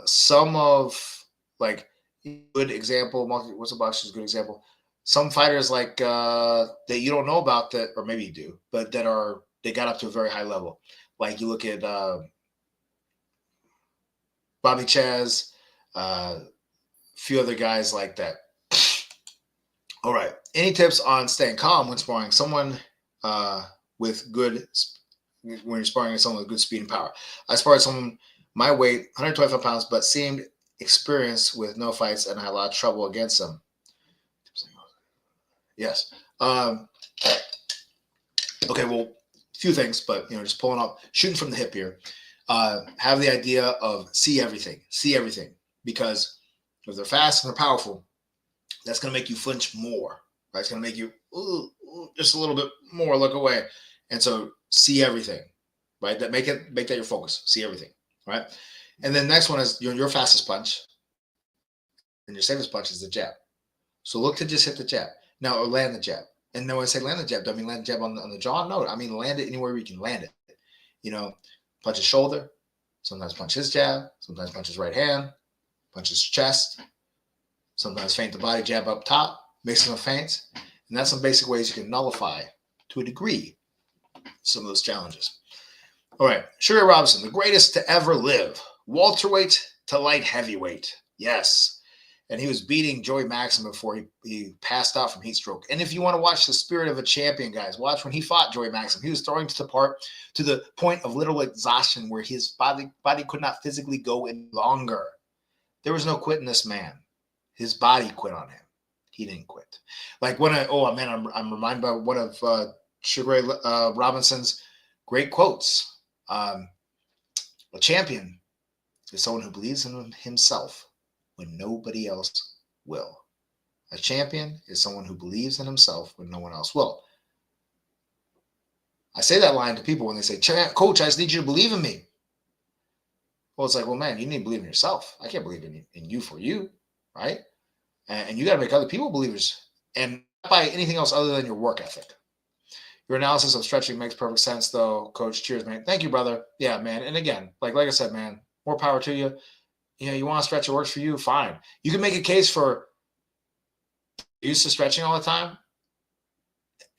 some of good example. What's a boxer's good example? Some fighters that you don't know about that, or maybe you do, but they got up to a very high level. Like you look at Bobby Chaz, few other guys like that. All right. Any tips on staying calm when sparring someone with good, when you're sparring with someone with good speed and power? I sparred someone my weight, 125 pounds, but seemed experienced with no fights, and I had a lot of trouble against them. Yes. Okay. Well, a few things, but just pulling up, shooting from the hip here. Have the idea of see everything, because if they're fast and they're powerful, that's going to make you flinch more. Right? It's going to make you just a little bit more look away. And so see everything, right? Make that your focus. See everything, right? And then next one is your fastest punch, and your safest punch is the jab. So look to just hit the jab now, or land the jab. And then when I say land the jab, don't mean land the jab on the jaw. No, I mean land it anywhere you can land it. Punch his shoulder. Sometimes punch his jab. Sometimes punch his right hand. Punch his chest. Sometimes feint the body, jab up top, make some feints. And that's some basic ways you can nullify, to a degree, some of those challenges. All right. Sugar Ray Robinson, the greatest to ever live. Welterweight to light heavyweight. Yes. and he was beating Joey Maxim before he passed out from heat stroke. And if you want to watch the spirit of a champion, guys, watch when he fought Joey Maxim. He was throwing to the point of literal exhaustion where his body could not physically go any longer. There was no quitting this man. His body quit on him. He didn't quit. Like I'm reminded by one of Sugar Ray Robinson's great quotes. A champion is someone who believes in himself when nobody else will. A champion is someone who believes in himself when no one else will. I say that line to people when they say, Coach, I just need you to believe in me. Well, it's like, well, man, you need to believe in yourself. I can't believe in you for you, right? And you got to make other people believers, and not by anything else other than your work ethic. Your analysis of stretching makes perfect sense, though, Coach. Cheers, man. Thank you, brother. Yeah, man. And again, like I said, man, more power to you. You know, you want to stretch, it works for you, fine. You can make a case for used to stretching all the time,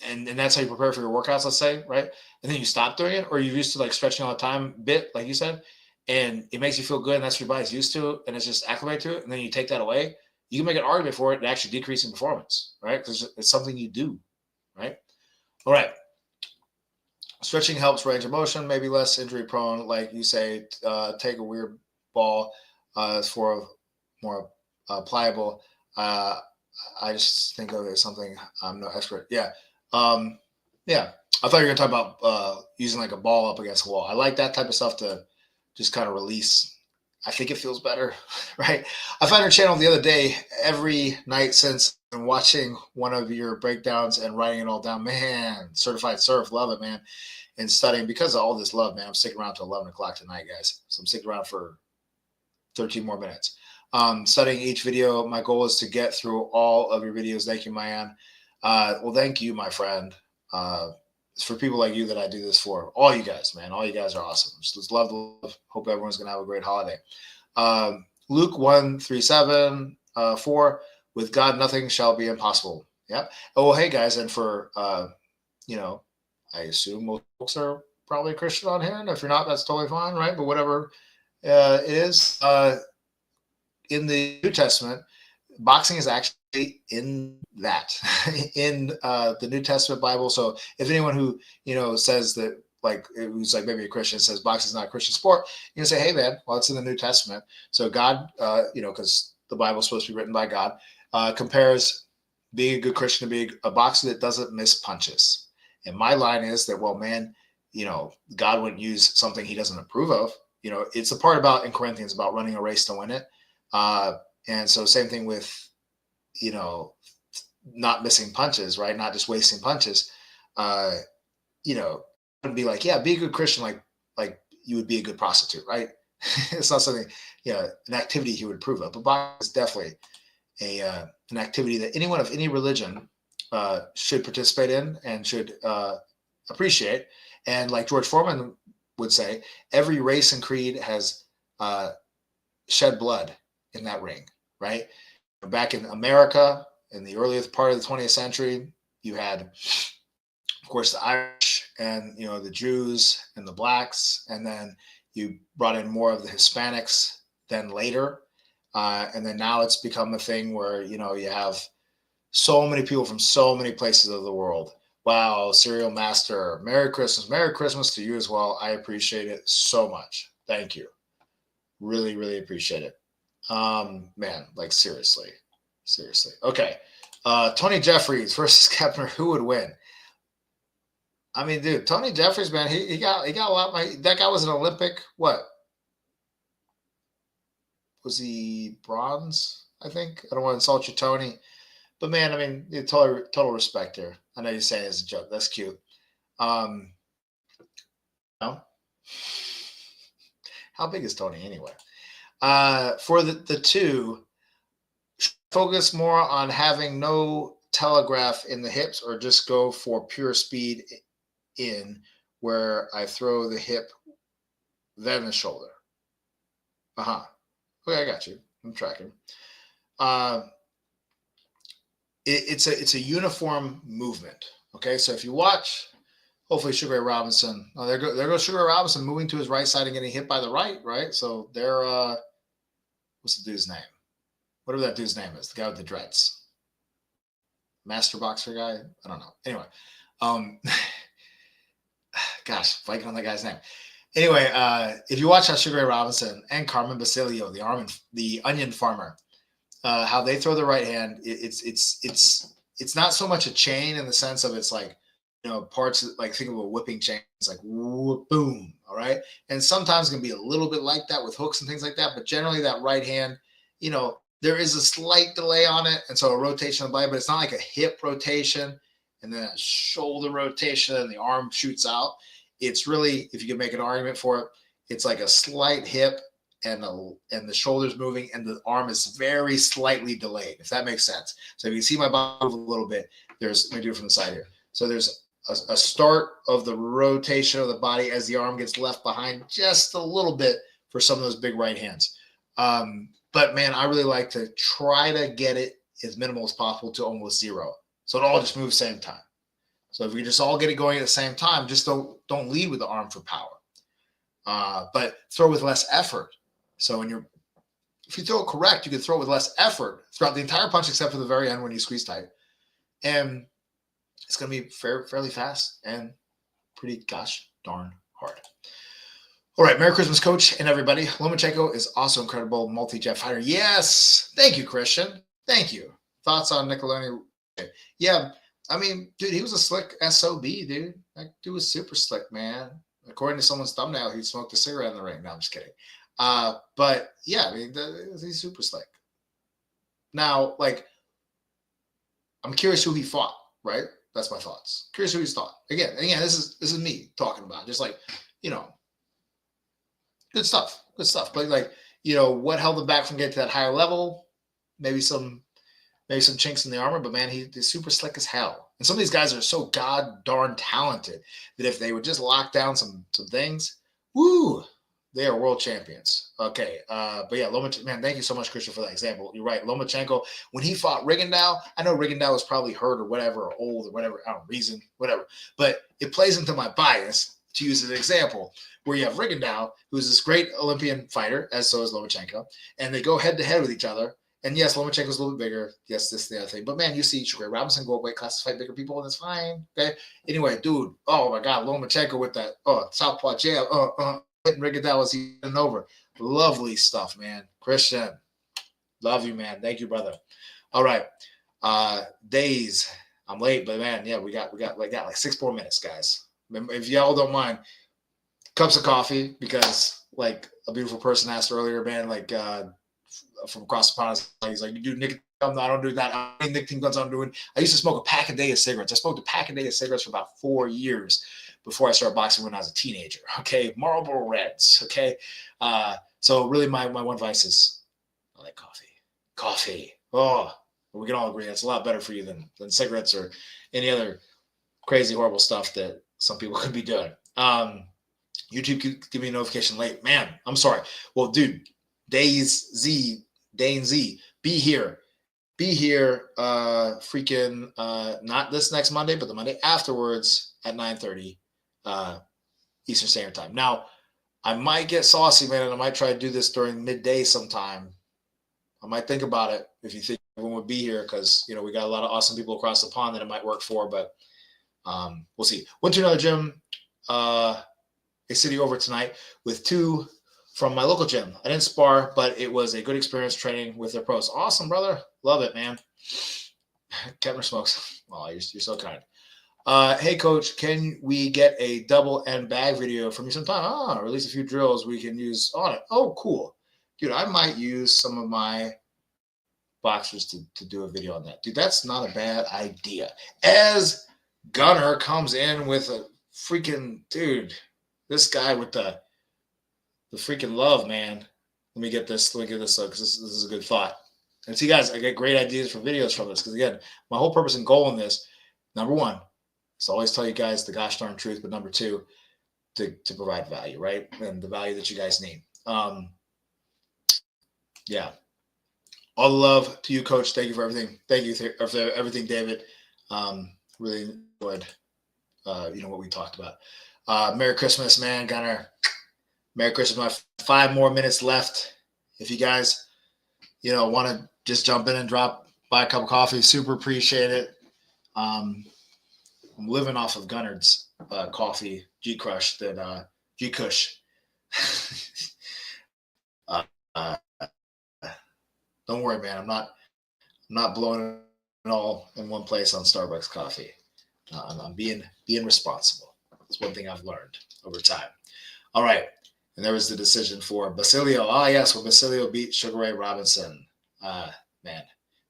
and that's how you prepare for your workouts, let's say, right? And then you stop doing it, or you're used to like stretching all the time, like you said, and it makes you feel good, and that's what your body's used to, and it's just acclimated to it, and then you take that away. You can make an argument for it and actually decreasing performance, right? Because it's something you do, right? All right. Stretching helps range of motion, maybe less injury prone. Like you say, take a weird ball for more pliable. I just think of it as something I'm no expert. Yeah. Yeah. I thought you were going to talk about using like a ball up against a wall. I like that type of stuff to just kind of release. I think it feels better, right? I found your channel the other day. Every night since I'm watching one of your breakdowns and writing it all down. Man, certified surf, love it, man. And studying because of all this love, man. I'm sticking around till 11 o'clock tonight, guys. So I'm sticking around for 13 more minutes. Studying each video. My goal is to get through all of your videos. Thank you, Mayan. Well, thank you, my friend. It's for people like you that I do this for. All you guys, man. All you guys are awesome. Just love the love. Hope everyone's going to have a great holiday. Luke 1:3-7-4. With God, nothing shall be impossible. Yep. Oh, well, hey, guys. And for, I assume most folks are probably Christian on here. And if you're not, that's totally fine, right? But whatever it is, in the New Testament, boxing is actually in that in the New Testament Bible. So if anyone who says that, like, who's like maybe a Christian, says boxing is not a Christian sport, you can say, hey man, well, it's in the New Testament. So God, because the Bible is supposed to be written by God, compares being a good Christian to being a boxer that doesn't miss punches. And my line is that, well, man, God wouldn't use something he doesn't approve of. It's the part about in Corinthians about running a race to win it. And so same thing with, not missing punches, right? Not just wasting punches. Would be like, yeah, be a good Christian, like you would be a good prostitute, right? It's not something, an activity he would approve of. But boxing is definitely an activity that anyone of any religion should participate in and should appreciate. And like George Foreman would say, every race and creed has shed blood in that ring, right? Back in America, in the earliest part of the 20th century, you had, of course, the Irish and, the Jews and the blacks. And then you brought in more of the Hispanics then later. And then now it's become a thing where, you have so many people from so many places of the world. Wow, Serial Master, Merry Christmas. Merry Christmas to you as well. I appreciate it so much. Thank you. Really, really appreciate it. Man, like seriously. Okay. Tony Jeffries versus Kepner. Who would win? I mean, dude, Tony Jeffries, man, he got a lot. That guy was an Olympic. What was he? Bronze, I think. I don't want to insult you, Tony, but man, I mean, total respect here. I know you're saying it's a joke. That's cute. How big is Tony anyway? For the two, focus more on having no telegraph in the hips, or just go for pure speed in where I throw the hip, then the shoulder. Okay, I got you. I'm tracking. It's a uniform movement. Okay, so if you watch, hopefully Sugar Ray Robinson. Oh, there goes Sugar Ray Robinson moving to his right side and getting hit by the right. So they're what's the dude's name? whatever that dude's name is, the guy with the dreads, master boxer guy. I don't know. Anyway, gosh, blanking on that guy's name. Anyway, if you watch how Sugar Ray Robinson and Carmen Basilio, the Onion Farmer, how they throw the right hand, it's not so much a chain in the sense of it's like, parts like think of a whipping chain. It's like whoop, boom, all right. And sometimes it can be a little bit like that with hooks and things like that. But generally, that right hand, there is a slight delay on it, and so a rotation of the body, but it's not like a hip rotation and then a shoulder rotation and the arm shoots out. It's really, if you can make an argument for it, it's like a slight hip and the shoulders moving and the arm is very slightly delayed, if that makes sense. So if you see my body move a little bit, let me do it from the side here. So there's a start of the rotation of the body as the arm gets left behind just a little bit for some of those big right hands. But man, I really like to try to get it as minimal as possible to almost zero. So it all just moves same time. So if we just all get it going at the same time, just don't lead with the arm for power, but throw with less effort. So if you throw it correct, you can throw it with less effort throughout the entire punch, except for the very end when you squeeze tight. And it's going to be fairly fast and pretty gosh darn hard. All right, Merry Christmas, Coach and everybody. Lomachenko is also incredible multi-jet fighter. Yes, thank you, Christian. Thank you. Thoughts on Nickelodeon? Yeah. I mean, dude, he was a slick SOB, dude. That dude was super slick, man. According to someone's thumbnail, he smoked a cigarette in the ring. No, I'm just kidding. But yeah, I mean, he's super slick. Now, like, I'm curious who he fought, right? That's my thoughts. Curious who he's fought. Again, this is me talking about. Just like, good stuff. But like, what held him back from getting to that higher level? Maybe some chinks in the armor, but man, he's super slick as hell. And some of these guys are so god darn talented that if they would just lock down some things, woo, they are world champions. Okay, but yeah, Lomachenko, man, thank you so much, Christian, for that example. You're right. Lomachenko, when he fought Rigondeaux, I know Rigondeaux was probably hurt or whatever, or old or whatever, I don't know, reason, whatever. But it plays into my bias to use an example where you have Rigondeaux, who's this great Olympian fighter, as so is Lomachenko, and they go head to head with each other. And yes, Lomachenko's a little bit bigger. Yes, this, the other thing. But man, you see Sugar Ray Robinson go up weight class to fight bigger people, and it's fine. Okay. Anyway, dude, oh my God, Lomachenko with that southpaw jab, hitting Rigondeaux as he's over. Lovely stuff, man. Christian, love you, man. Thank you, brother. All right. Days. I'm late, but man, yeah, we got like 6 more minutes, guys. If y'all don't mind, cups of coffee, because like a beautiful person asked earlier, man, like from across the pond, he's like, you do nicotine gums? No, I don't do that. I don't nicotine gums. I'm doing. I used to smoke a pack a day of cigarettes. I smoked a pack a day of cigarettes for about 4 years before I started boxing when I was a teenager. Okay, Marlboro Reds. Okay, so really, my one vice is I like coffee. Coffee. Oh, we can all agree that's a lot better for you than cigarettes or any other crazy, horrible stuff that some people could be doing. YouTube could give me a notification late. Man, I'm sorry. Well, dude, Dane Z, be here. Freaking not this next Monday, but the Monday afterwards at 9:30 Eastern Standard Time. Now, I might get saucy, man, and I might try to do this during midday sometime. I might think about it if you think everyone would be here, because we got a lot of awesome people across the pond that it might work for, but we'll see. Went to another gym, a city over tonight with 2 from my local gym. I didn't spar, but it was a good experience training with their pros. Awesome, brother. Love it, man. Kevin smokes. Oh, you're so kind. Hey, Coach, can we get a double end bag video from you sometime? Release a few drills we can use on it. Oh, cool. Dude, I might use some of my boxers to do a video on that. Dude, that's not a bad idea. As Gunner comes in with a freaking, dude, this guy with the freaking love, man. Let me get this because this is a good thought. And see, guys, I get great ideas for videos from this, because again, my whole purpose and goal in this, number 1, is to always tell you guys the gosh darn truth, but number 2, to provide value, right? And the value that you guys need. Yeah. All the love to you, Coach. Thank you for everything. Thank you for everything, David. Really enjoyed, what we talked about. Merry Christmas, man. Gunner. Merry Christmas. 5 more minutes left. If you guys want to just jump in and buy a cup of coffee, super appreciate it. I'm living off of Gunnard's coffee, G Crush, G Kush. uh, don't worry, man. I'm not blowing it all in one place on Starbucks coffee. I'm being responsible. That's one thing I've learned over time. All right. And there was the decision for Basilio. Yes, when Basilio beat Sugar Ray Robinson. Man,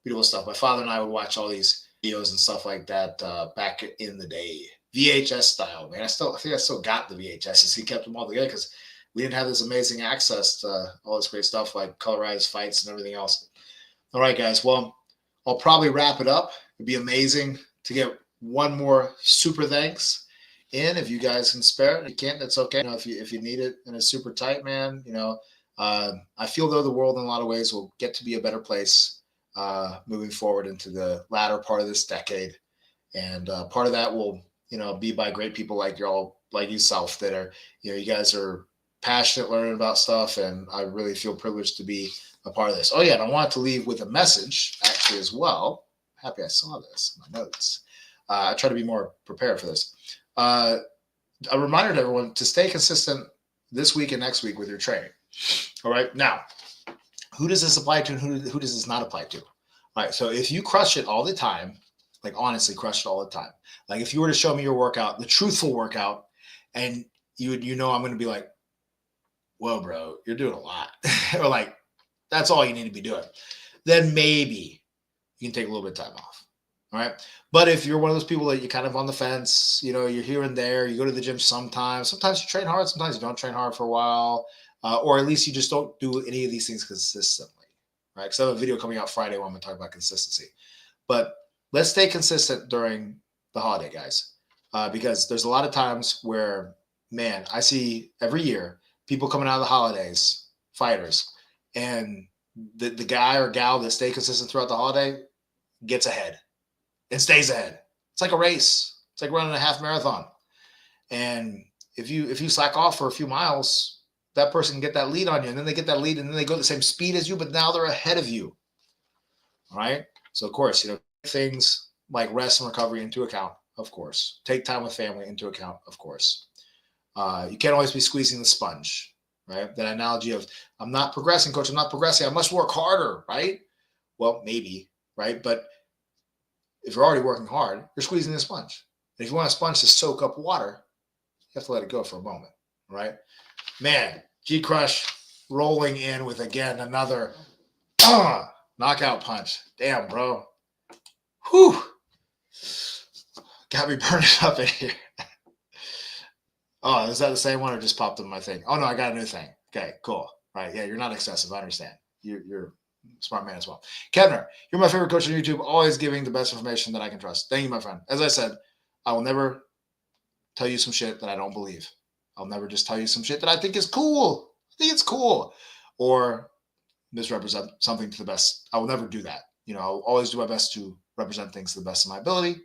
beautiful stuff. My father and I would watch all these videos and stuff like that back in the day. VHS style, man. I think I still got the VHSs. He kept them all together because we didn't have this amazing access to all this great stuff like colorized fights and everything else. All right, guys. Well, I'll probably wrap it up. It'd be amazing to get one more super thanks in if you guys can spare it. If you can't, that's okay. If you need it and it's super tight, man, I feel though the world in a lot of ways will get to be a better place moving forward into the latter part of this decade. And part of that will, be by great people like y'all, like yourself that are, you guys are passionate learning about stuff. And I really feel privileged to be a part of this. Oh yeah. And I want to leave with a message actually as well. Happy I saw this in my notes. I try to be more prepared for this. A reminder to everyone to stay consistent this week and next week with your training. All right. Now, who does this apply to and who does this not apply to? All right. So if you crush it all the time, like honestly crush it all the time. Like if you were to show me your workout, the truthful workout, and I'm going to be like, whoa, bro, you're doing a lot. Or like, that's all you need to be doing. Then maybe you can take a little bit of time off. All right. But if you're one of those people that you're kind of on the fence, you're here and there, you go to the gym sometimes you train hard, sometimes you don't train hard for a while, or at least you just don't do any of these things consistently, right? Because I have a video coming out Friday where I'm going to talk about consistency. But let's stay consistent during the holiday, guys, because there's a lot of times where, man, I see every year people coming out of the holidays, fighters, and the guy or gal that stay consistent throughout the holiday gets ahead. And stays ahead. It's like a race. It's like running a half marathon. And if you slack off for a few miles, that person can get that lead on you. And then they get that lead and then they go the same speed as you, but now they're ahead of you. All right. So of course, things like rest and recovery into account, of course. Take time with family into account, of course. You can't always be squeezing the sponge, right? That analogy of I'm not progressing, coach. I'm not progressing. I must work harder, right? Well, maybe, right? But if you're already working hard, you're squeezing the sponge. And if you want a sponge to soak up water, you have to let it go for a moment, right? Man, G Crush rolling in with, again, another knockout punch. Damn, bro. Whew. Got me burning up in here. Oh, is that the same one or just popped up my thing? Oh, no, I got a new thing. Okay, cool. Right, yeah, you're not excessive. I understand. You're smart man as well. Kevner, you're my favorite coach on YouTube, always giving the best information that I can trust. Thank you, my friend. As I said, I will never tell you some shit that I don't believe. I'll never just tell you some shit that I think is cool. I think it's cool. Or misrepresent something to the best. I will never do that. I'll always do my best to represent things to the best of my ability,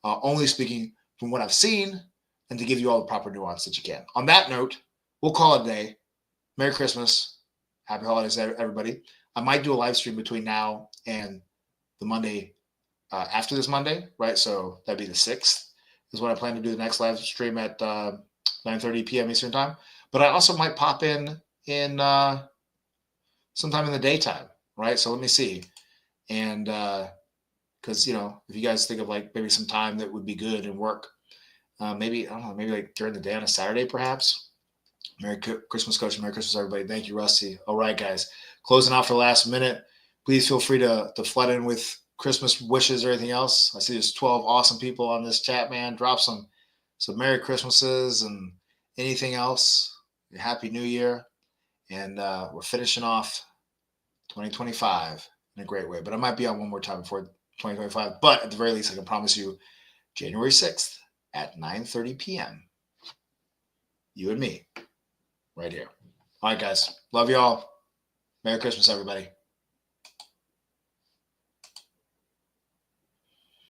only speaking from what I've seen and to give you all the proper nuance that you can. On that note, we'll call it a day. Merry Christmas. Happy holidays, everybody. I might do a live stream between now and the Monday after this Monday, right? So that'd be the 6th is when I plan to do the next live stream at 9:30 p.m. Eastern time. But I also might pop in sometime in the daytime, right? So let me see. And because, if you guys think of like maybe some time that would be good and work, maybe, I don't know, maybe like during the day on a Saturday, perhaps. Merry Christmas, Coach. Merry Christmas, everybody. Thank you, Rusty. All right, guys. Closing out for the last minute. Please feel free to flood in with Christmas wishes or anything else. I see there's 12 awesome people on this chat, man. Drop some Merry Christmases and anything else. Happy New Year. And we're finishing off 2025 in a great way. But I might be on one more time before 2025. But at the very least, I can promise you January 6th at 9:30 p.m. You and me right here. All right, guys. Love y'all. Merry Christmas, everybody.